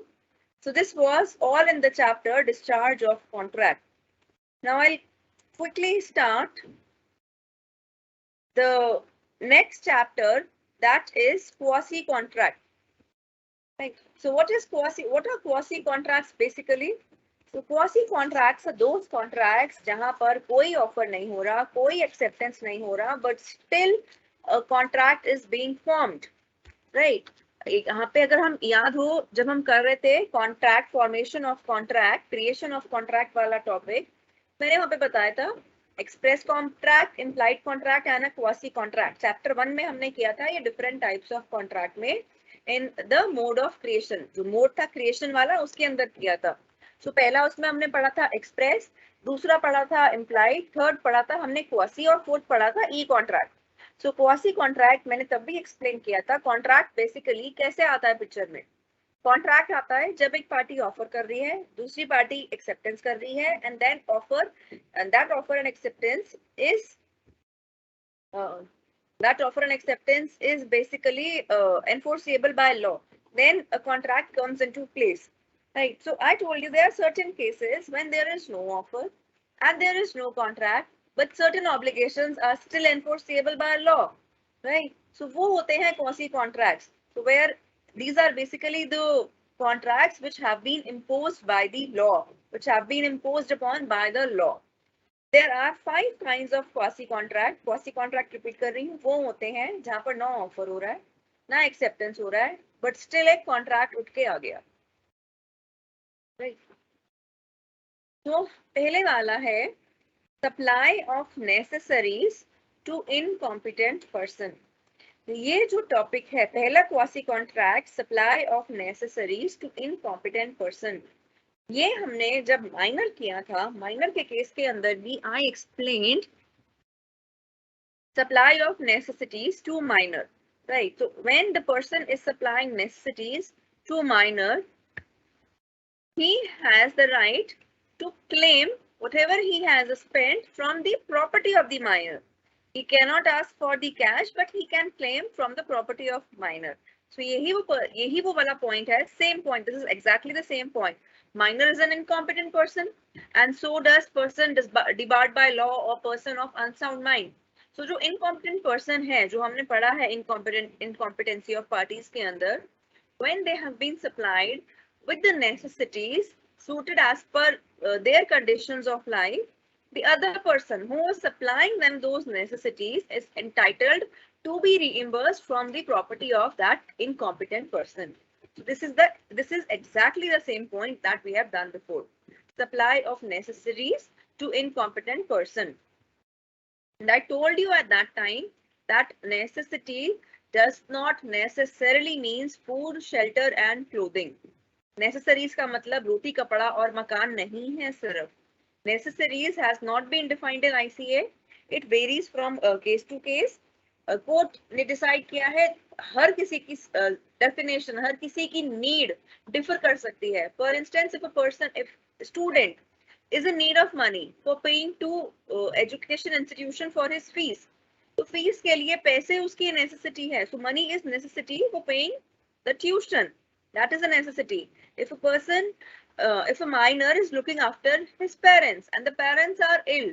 So this was all in the chapter discharge of contract. Now I'll quickly start the next chapter, that is quasi contract. Right. So what are quasi contracts basically? So quasi contracts are those contracts जहां पर कोई offer नहीं हो रहा, कोई acceptance नहीं हो रहा, but still a contract is being formed, right? यहाँ पे अगर हम याद हो, जब हम कर रहे थे contract formation of contract, creation of contract वाला टॉपिक, मैंने वहां पे बताया था express contract, implied contract and quasi contract. Chapter 1 में हमने किया था ये डिफरेंट टाइप्स ऑफ कॉन्ट्रैक्ट में in the mode of creation, जो मोड था क्रिएशन वाला उसके अंदर किया था। सो पहला उसमें हमने पढ़ा था एक्सप्रेस, दूसरा पढ़ा था इम्प्लाइड, थर्ड पढ़ा था हमने क्वासी और फोर्थ पढ़ा था ई कॉन्ट्रैक्ट। सो क्वासी कॉन्ट्रैक्ट मैंने तब भी एक्सप्लेन किया था। कॉन्ट्रैक्ट बेसिकली कैसे आता है पिक्चर में, कॉन्ट्रैक्ट आता है जब एक पार्टी ऑफर कर रही है, दूसरी पार्टी एक्सेप्टेंस कर रही है, and then offer and that offer and acceptance is that offer and acceptance is basically enforceable by law. Then a contract comes into place, right? So I told you there are certain cases when there is no offer and there is no contract, but certain obligations are still enforceable by law, right? So वो होते हैं quasi contracts. So where these are basically the contracts which have been imposed by the law, which have been imposed upon by the law. There are 5 kinds of quasi contract. Quasi contract repeat कर रही हूँ, वो होते हैं जहां पर ना offer हो रहा है, ना एक्सेप्टेंस हो रहा है, बट स्टिल एक कॉन्ट्रैक्ट उठ के आ गया, राइट? तो पहले वाला है supply of necessaries to incompetent person. ये जो टॉपिक है पहला quasi contract, supply of necessaries to incompetent person, ये हमने जब माइनर किया था, माइनर के केस के अंदर भी आई explained supply of necessities to minor, right? So when the person is supplying necessities to minor, he has the right to claim whatever he has spent from the property of the minor. He cannot ask for the cash, but he can claim from the property of minor. So यही वो वाला point है, same point. This is exactly the same point. Minor is an incompetent person, and so does person debarred by law or person of unsound mind. So जो incompetent person है, जो हमने पढ़ा है incompetency of parties के अंदर, when they have been supplied with the necessities suited as per their conditions of life, the other person who is supplying them those necessities is entitled to be reimbursed from the property of that incompetent person. So this is exactly the same point that we have done before. Supply of necessaries to incompetent person. And I told you at that time that necessity does not necessarily means food, shelter and clothing. Necessaries का मतलब रोटी कपड़ा और मकान नहीं है सिर्फ. Necessaries has not been defined in ICA. It varies from case to case. Court ने decide किया है हर किसी की डेफिनेशन, हर किसी की नीड डिफर कर सकती है. For instance if student is in need of money for paying to education institution for his fees, तो फीस के लिए पैसे उसकी necessity है. So money is necessity for paying the tuition. That is a necessity. If a person, if a minor is looking after his parents and the parents are ill,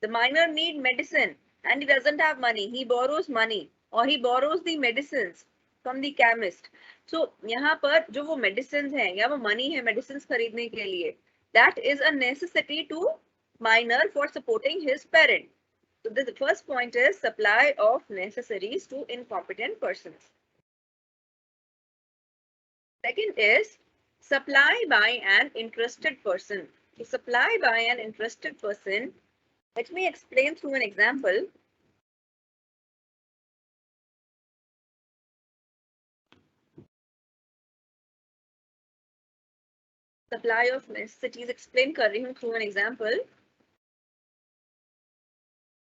the minor need medicine and he doesn't have money, he borrows money or he borrows the medicines from the chemist. So यहाँ पर जो वो medicines हैं या वो money है medicines खरीदने के लिए, that is a necessity to minor for supporting his parent. So the first point is supply of necessaries to incompetent persons. Second is supply by an interested person. To supply by an interested person, let me explain through an example. Supply of necessities explain कर रही हूँ through an example.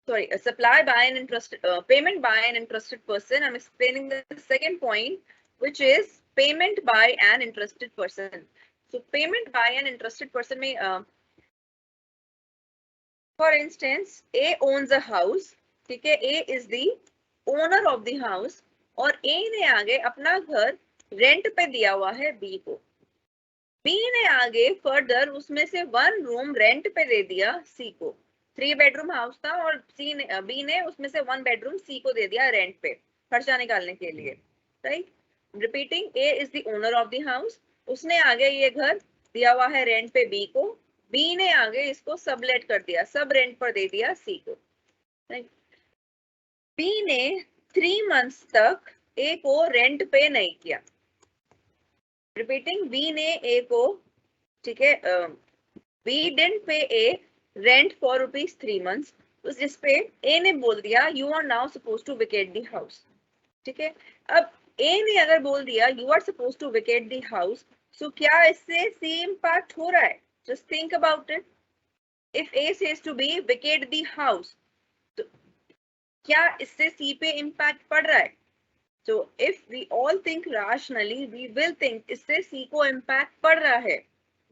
Sorry, supply by an interested payment by an interested person. I'm explaining the second point, which is payment by an interested person. So payment by an interested person may, for instance, A owns a house. ठीक है, A is the owner of the house और A ने आगे अपना घर rent पे दिया हुआ है B को. B ने आगे फर्दर उसमें से 1 रूम रेंट पे दे दिया C को. 3 बेडरूम हाउस था और B ने उसमें से 1 बेडरूम C को दे दिया रेंट पे खर्चा निकालने के लिए. Right, repeating, A is the owner of the house. उसने आगे ये घर दिया हुआ है रेंट पे B को. B ने आगे इसको सबलेट कर दिया, सब रेंट पर दे दिया C को. राइट, B ने 3 मंथ्स तक A को रेंट पे नहीं किया. रिपीटिंग, B ने A को, ठीक है, B didn't pay A rent for ₹3 months. तो जिस पे A ने बोल दिया you are now supposed to vacate the house. ठीक है, अब A ने अगर बोल दिया you are supposed to vacate the house, so क्या इससे C impact हो रहा है? Just think about it. If A says to B vacate the house, तो क्या इससे C पे impact पड़ रहा है? So if we all think rationally, we will think इससे C को impact पड़ रहा है,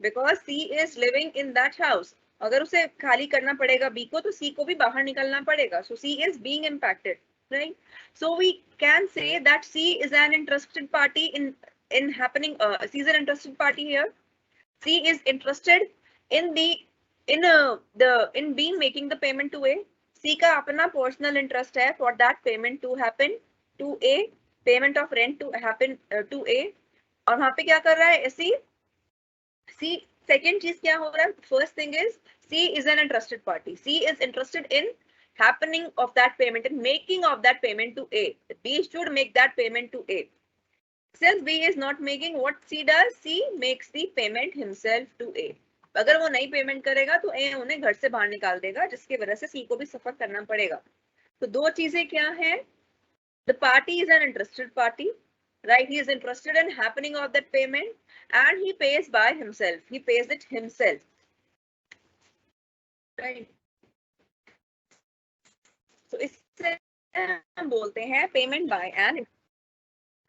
because C is living in that house. अगर उसे खाली करना पड़ेगा B को, तो C को भी बाहर निकलना पड़ेगा. So C is being impacted, right? So we can say that C is an interested party in happening. C is an interested party here. C is interested in being making the payment to A. C का अपना personal interest है for that payment to happen to A. Payment of rent to happen to A. और वहां पे क्या कर रहा है सी? सेकेंड चीज क्या हो रहा है? First thing is she is an interested party. She is interested in happening of that payment and making of that payment to A. B should make that payment to A. Since B is not making, what C does? C makes the payment himself to A. अगर वो नहीं payment करेगा तो A उन्हें घर से बाहर निकाल देगा, जिसकी वजह से C को भी सफर करना पड़ेगा. तो दो चीजें क्या है? The party is an interested party, right? He is interested in happening of that payment and he pays by himself. He pays it himself, right? So इससे हम बोलते हैं payment by an,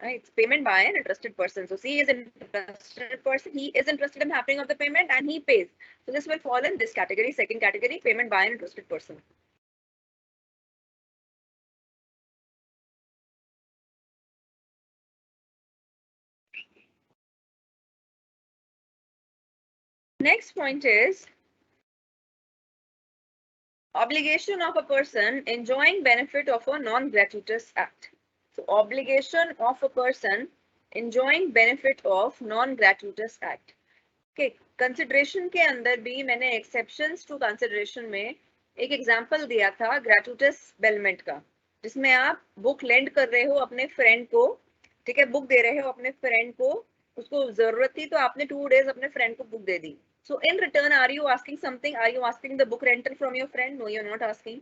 right? Payment by an interested person. So C is an interested person. He is interested in happening of the payment and he pays. So this will fall in this category. Second category, payment by an interested person. Next point is obligation of a person enjoying benefit of a non-gratuitous act. So obligation of a person enjoying benefit of non-gratuitous act. Okay, consideration के अंदर भी मैंने exceptions to consideration में एक example दिया था ग्रेचुटस bailment का, जिसमें आप बुक लेंड कर रहे हो अपने फ्रेंड को. ठीक है, बुक दे रहे हो अपने फ्रेंड को, उसको जरूरत थी तो आपने 2 days अपने फ्रेंड को book they the. So in return, are you asking something? Are you asking the book rental from your friend? No, you're not asking.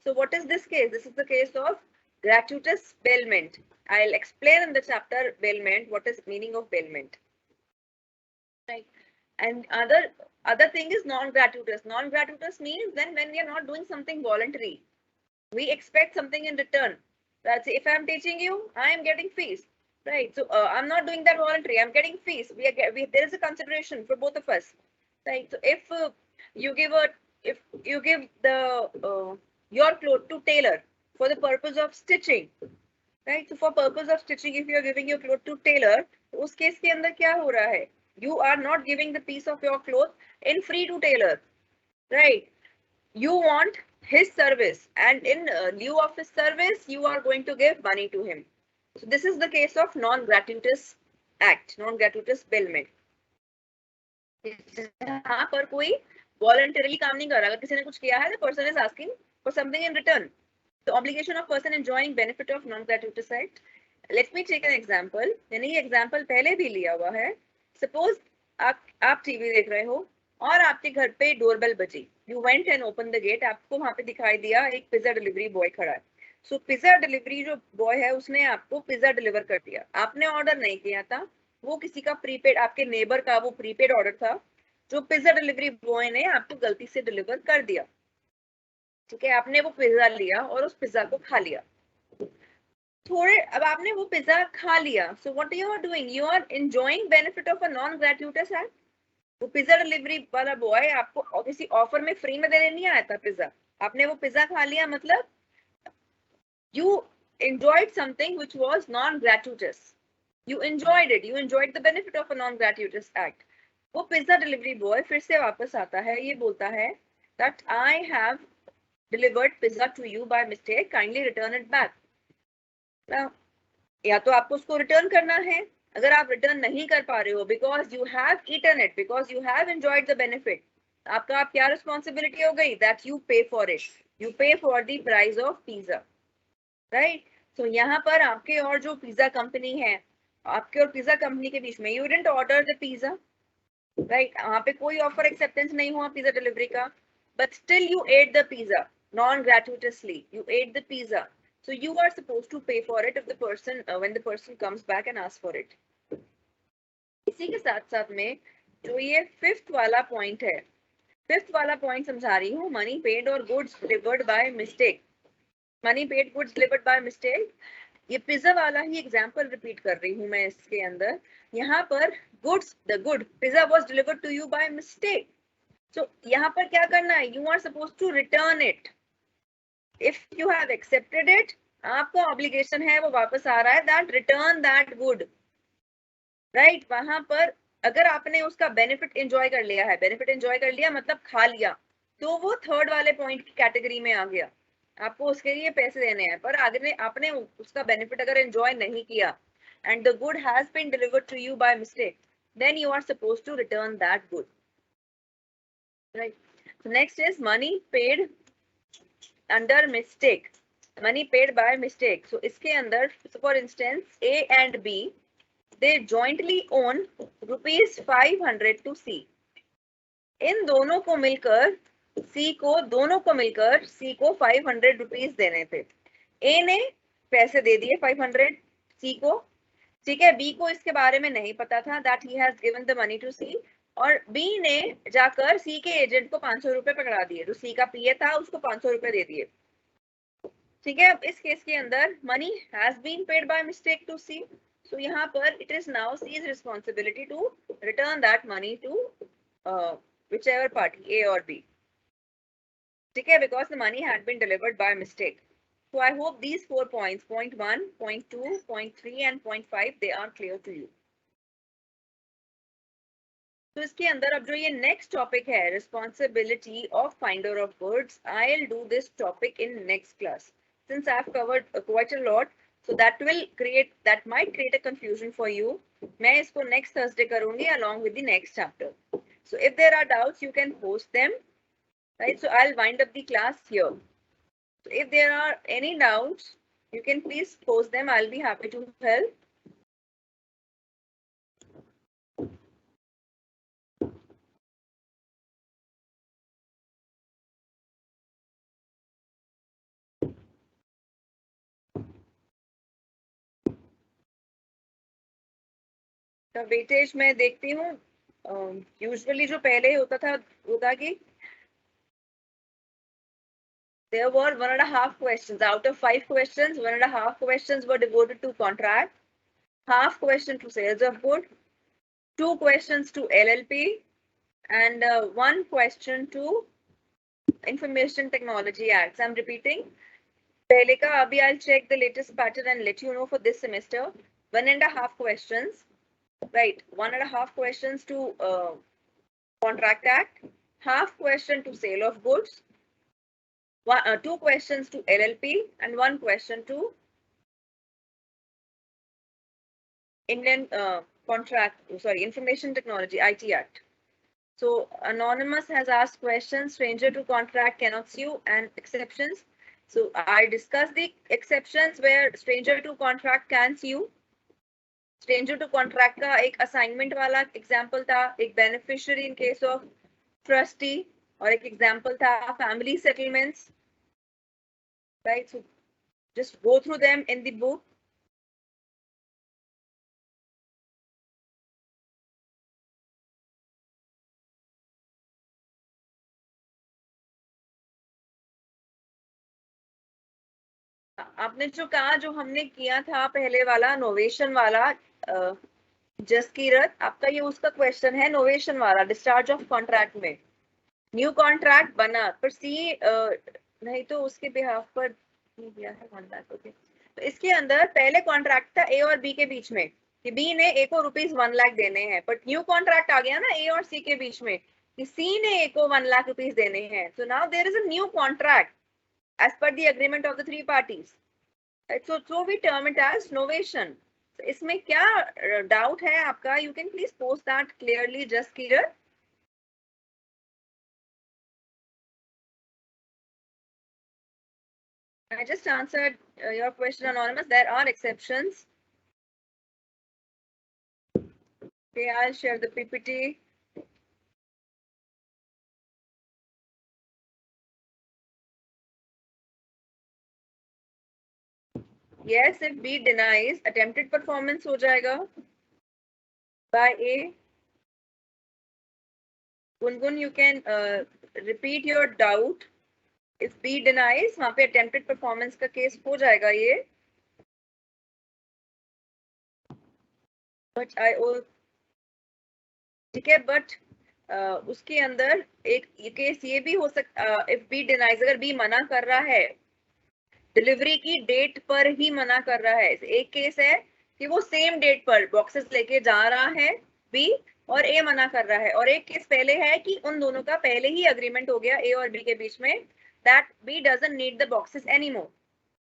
So what is this case? This is the case of gratuitous bailment. I'll explain in the chapter bailment what is meaning of bailment. Right. And other thing is non-gratuitous. Non-gratuitous means then when we are not doing something voluntary, we expect something in return. That's if I'm teaching you, I am getting fees. Right. So I'm not doing that voluntary. I'm getting fees. There is a consideration for both of us. Right. So if you give the your cloth to tailor for the purpose of stitching, right? So for purpose of stitching, if you are giving your cloth to tailor, तो उस case के अंदर क्या हो रहा है? You are not giving the piece of your cloth in free to tailor, right? You want his service, and in lieu of his service, you are going to give money to him. So this is the case of non-gratuitous act, non gratuitous bill में, यहाँ पर कोई voluntarily काम नहीं कर रहा, अगर किसी ने कुछ किया है, the person is asking for something in return. The obligation of person enjoying benefit of non gratuitous act. Let me take an example, यानी ये एग्जांपल पहले भी लिया हुआ है. सपोज आप टीवी देख रहे हो और आपके घर पे डोरबेल बजी. You went and open the gate. आपको वहां पे दिखाई दिया एक पिज्जा डिलीवरी बॉय खड़ा है. सो पिज्जा डिलीवरी जो बॉय है उसने आपको पिज्जा डिलीवर कर दिया. आपने ऑर्डर नहीं किया था, वो किसी का प्रीपेड, आपके नेबर का वो प्रीपेड ऑर्डर था जो पिज्जा डिलीवरी बॉय ने आपको गलती से डिलीवर कर दिया. ठीक है, आपने वो पिज्जा लिया और उस पिज्जा को खा लिया. थोड़े अब आपने वो पिज्जा खा लिया. So what you are doing, you are enjoying benefit of a non gratuitous act. वो पिज्जा डिलीवरी वाला बॉय आपको किसी ऑफर में फ्री में देने नहीं आया था पिज्जा. आपने वो पिज्जा खा लिया, मतलब you enjoyed something which was non-gratuitous. You enjoyed it. You enjoyed the benefit of a non-gratuitous act. वो पिज्जा डिलीवरी बॉय फिर से वापस आता है, ये बोलता है that I have delivered pizza to you by mistake. Kindly return it back. Now, या तो आपको उसको रिटर्न करना है. अगर आप रिटर्न नहीं कर पा रहे हो because you have eaten it, because you have enjoyed the benefit, आपका आप क्या रिस्पॉन्सिबिलिटी हो गई, that you pay for it. You pay for the price of pizza. Right. तो यहाँ पर आपके और जो पिज्जा कंपनी है, आपके और पिज्जा कंपनी के बीच में, you didn't order the pizza, right. वहां पे कोई ऑफर एक्सेप्टेंस नहीं हुआ पिज्जा डिलीवरी का, but still you ate the pizza non gratuitously. You ate the pizza, so you are supposed to pay for it if the person when the person comes back and asks for it. इसी के साथ साथ में जो ये fifth वाला point है, fifth वाला पॉइंट समझा रही हूँ, मनी पेड और goods delivered by mistake. Money paid goods delivered by mistake, ये पिज्जा वाला ही एग्जांपल रिपीट कर रही हूँ मैं इसके अंदर. यहाँ पर goods, the good pizza was delivered to you by mistake. सो यहाँ पर क्या करना है, you are supposed to return it. If you have accepted it, आपको ऑब्लिगेशन है, वो वापस आ रहा है, that return that good, right. वहां पर अगर आपने उसका बेनिफिट एंजॉय कर लिया है, बेनिफिट एंजॉय कर लिया मतलब खा लिया, तो वो थर्ड वाले पॉइंट की कैटेगरी में आ गया. आपको उसके लिए पैसे देने हैं, पर आगे आपने उसका बेनिफिट अगर एंजॉय नहीं किया and the good has been delivered to you by mistake, then you are supposed to return that good, right. So next is money paid under mistake, money paid by mistake. So इसके अंदर for instance A and B, they jointly own ₹500 to C. इन दोनों को मिलकर दोनों को मिलकर सी को 500 रुपीज देने थे. ए ने पैसे दे दिए 500 सी को, ठीक है. बी को इसके बारे में नहीं पता था, that he has given the money to C, और बी ने जाकर सी के एजेंट को 500 रुपए पकड़ा दिए. जो सी का पीए था उसको 500 रुपए दे दिए, ठीक है. अब इस केस के अंदर money has been paid by mistake to C. So यहाँ पर it is now C's responsibility to return that money to whichever party, A or B. ठीक है, because the money had been delivered by mistake. So I hope these 4 points, point 1, point 2, point 3 and point 5, they are clear to you. तो इसके अंदर अब जो ये next topic है, responsibility of finder of goods, I'll do this topic in next class. Since I've covered quite a lot, so that might create a confusion for you. मैं इसको next Thursday करूँगी along with the next chapter. So if there are doubts, you can post them, right? So I'll wind up the class here. So if there are any doubts, you can please post them. I'll be happy to help. तो weightage मैं देखती हूँ, usually जो पहले होता था कि there were 1.5 questions out of 5 questions. 1.5 questions were devoted to contract, half question to sales of good, 2 questions to LLP, and 1 question to Information Technology Acts. I'm repeating. पहले का अभी I'll check the latest pattern and let you know for this semester. 1.5 questions. Right, 1.5 questions to Contract Act, half question to Sale of Goods, 2 questions to LLP, and 1 question to Indian contract, sorry, Information Technology, IT Act. So Anonymous has asked questions, stranger to contract cannot sue, and exceptions. So I discussed the exceptions where stranger to contract can sue. Stranger to contract का एक assignment वाला example था, एक beneficiary in case of trustee, और एक example था family settlements. Right, so just go through them in the book. आपने जो कहा, जो हमने किया था पहले वाला नोवेशन वाला, जसकीरत, आपका ये उसका क्वेश्चन है, नोवेशन वाला, डिस्चार्ज ऑफ कॉन्ट्रैक्ट में न्यू कॉन्ट्रैक्ट बना पर सी नहीं तो उसके बिहाफ पर दिया है कॉन्ट्रैक्ट। ओके, तो इसके अंदर पहले कॉन्ट्रैक्ट था ए और बी के बीच में कि बी ने ए को ₹1,00,000 देने हैं, बट न्यू कॉन्ट्रैक्ट आ गया ना ए और सी के बीच में कि सी ने ए को ₹1,00,000 देने हैं। So now there is a new contract as per the agreement of the 3 parties. So we term it as novation. So इसमें क्या डाउट है आपका? You can please post that clearly, just clear. I just answered your question, Anonymous. There are exceptions. Okay, I'll share the PPT. Yes, if B denies, attempted performance हो जाएगा by A. Gungun, you can repeat your doubt. If B denies, वहाँ पे attempted performance का case हो जाएगा ये. But ठीक है, बट उसके अंदर एक केस ये भी हो सकता, इफ बी डिनाइज, अगर बी मना कर रहा है, डिलीवरी की डेट पर ही मना कर रहा है। एक केस है कि वो सेम डेट पर बॉक्सेस लेके जा रहा है बी और ए मना कर रहा है, और एक केस पहले है कि उन दोनों का पहले ही अग्रीमेंट हो गया ए और बी के बीच में that B doesn't need the boxes anymore.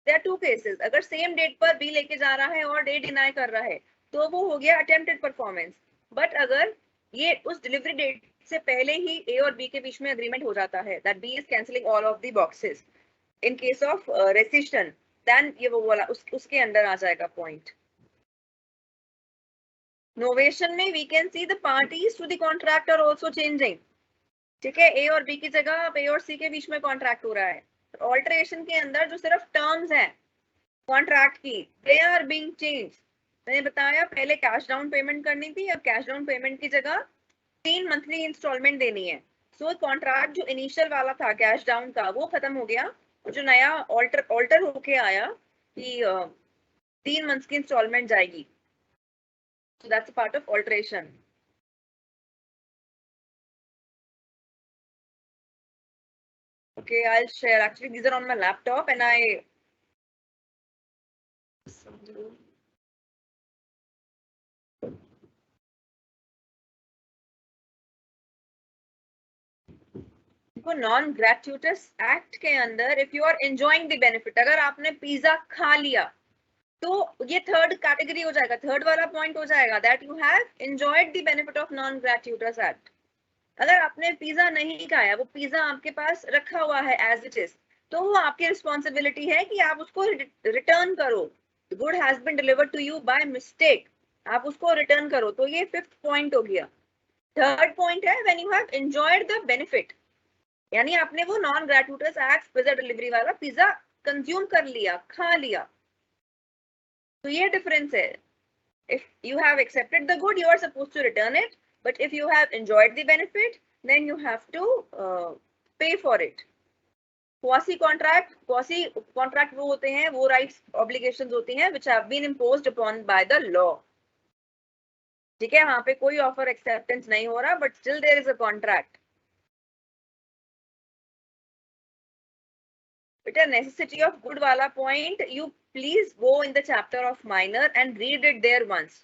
There are 2 cases. अगर सेम डेट पर बी लेके जा रहा है और डे डिनाई कर रहा है तो वो हो गया अटेम्प्टेड परफॉर्मेंस। बट अगर ये उस डिलीवरी डेट से पहले ही ए और बी के बीच में अग्रीमेंट हो जाता है that B is cancelling all of the boxes in case of rescission, then ये वो वाला उसके अंदर आ जाएगा पॉइंट। नोवेशन में we can see the parties to the contract are also changing. ठीक है, ए और बी की जगह अब ए और सी के बीच में कॉन्ट्रैक्ट हो रहा है। ऑल्टरेशन के अंदर जो सिर्फ टर्म्स हैं कॉन्ट्रैक्ट की, दे आर बीइंग चेंज। मैंने बताया पहले कैश डाउन पेमेंट करनी थी, अब कैश डाउन पेमेंट की जगह 3 मंथली इंस्टॉलमेंट देनी है। सो कॉन्ट्रैक्ट जो इनिशियल वाला था कैश डाउन का वो खत्म हो गया, जो नया ऑल्टर होके आया कि 3 मंथ्स की इंस्टॉलमेंट जाएगी। So that's a part of alteration. Okay, I'll share. Actually, these are on my laptop and I non gratuitous act के अंदर if you are enjoying the benefit, अगर आपने पिज्जा खा लिया तो ये थर्ड कैटेगरी हो जाएगा, थर्ड वाला पॉइंट हो जाएगा that you have enjoyed the benefit of non gratuitous act. अगर आपने पिज्जा नहीं खाया, वो पिज्जा आपके पास रखा हुआ है एज इट इज, तो वो आपकी रिस्पॉन्सिबिलिटी है कि आप उसको रिटर्न करो। Good has been delivered to you by mistake, आप उसको रिटर्न करो। तो ये 5th पॉइंट हो गया। थर्ड पॉइंट है when you have enjoyed the benefit, यानी आपने वो non gratuitous act pizza delivery वाला पिज्जा कंज्यूम कर लिया, खा लिया। तो ये डिफरेंस है। if you have accepted the good, you are supposed to return it, but if you have enjoyed the benefit, then you have to pay for it. Quasi contract वो होते हैं, वो rights obligations होती हैं which have been imposed upon by the law। ठीक है, वहां पे कोई ऑफर एक्सेप्टेंस नहीं हो रहा, but still there is a contract. बेटा necessity of good वाला point, you please go in the chapter of minor and read it there once.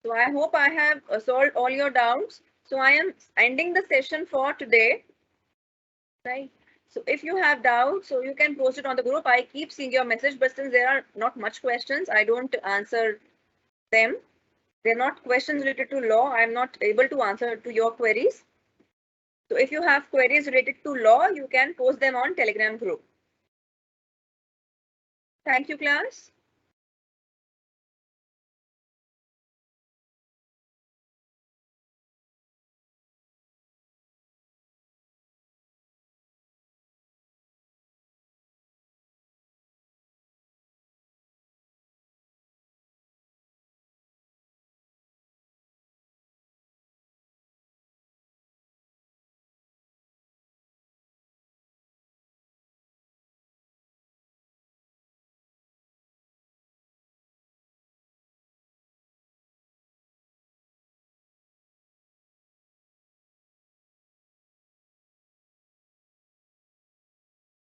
So I hope I have solved all your doubts. So I am ending the session for today. right? So if you have doubts, so you can post it on the group. I keep seeing your message, but since there are not much questions, I don't answer them. They're not questions related to law. I'm not able to answer to your queries. So if you have queries related to law, you can post them on Telegram group. Thank you, class.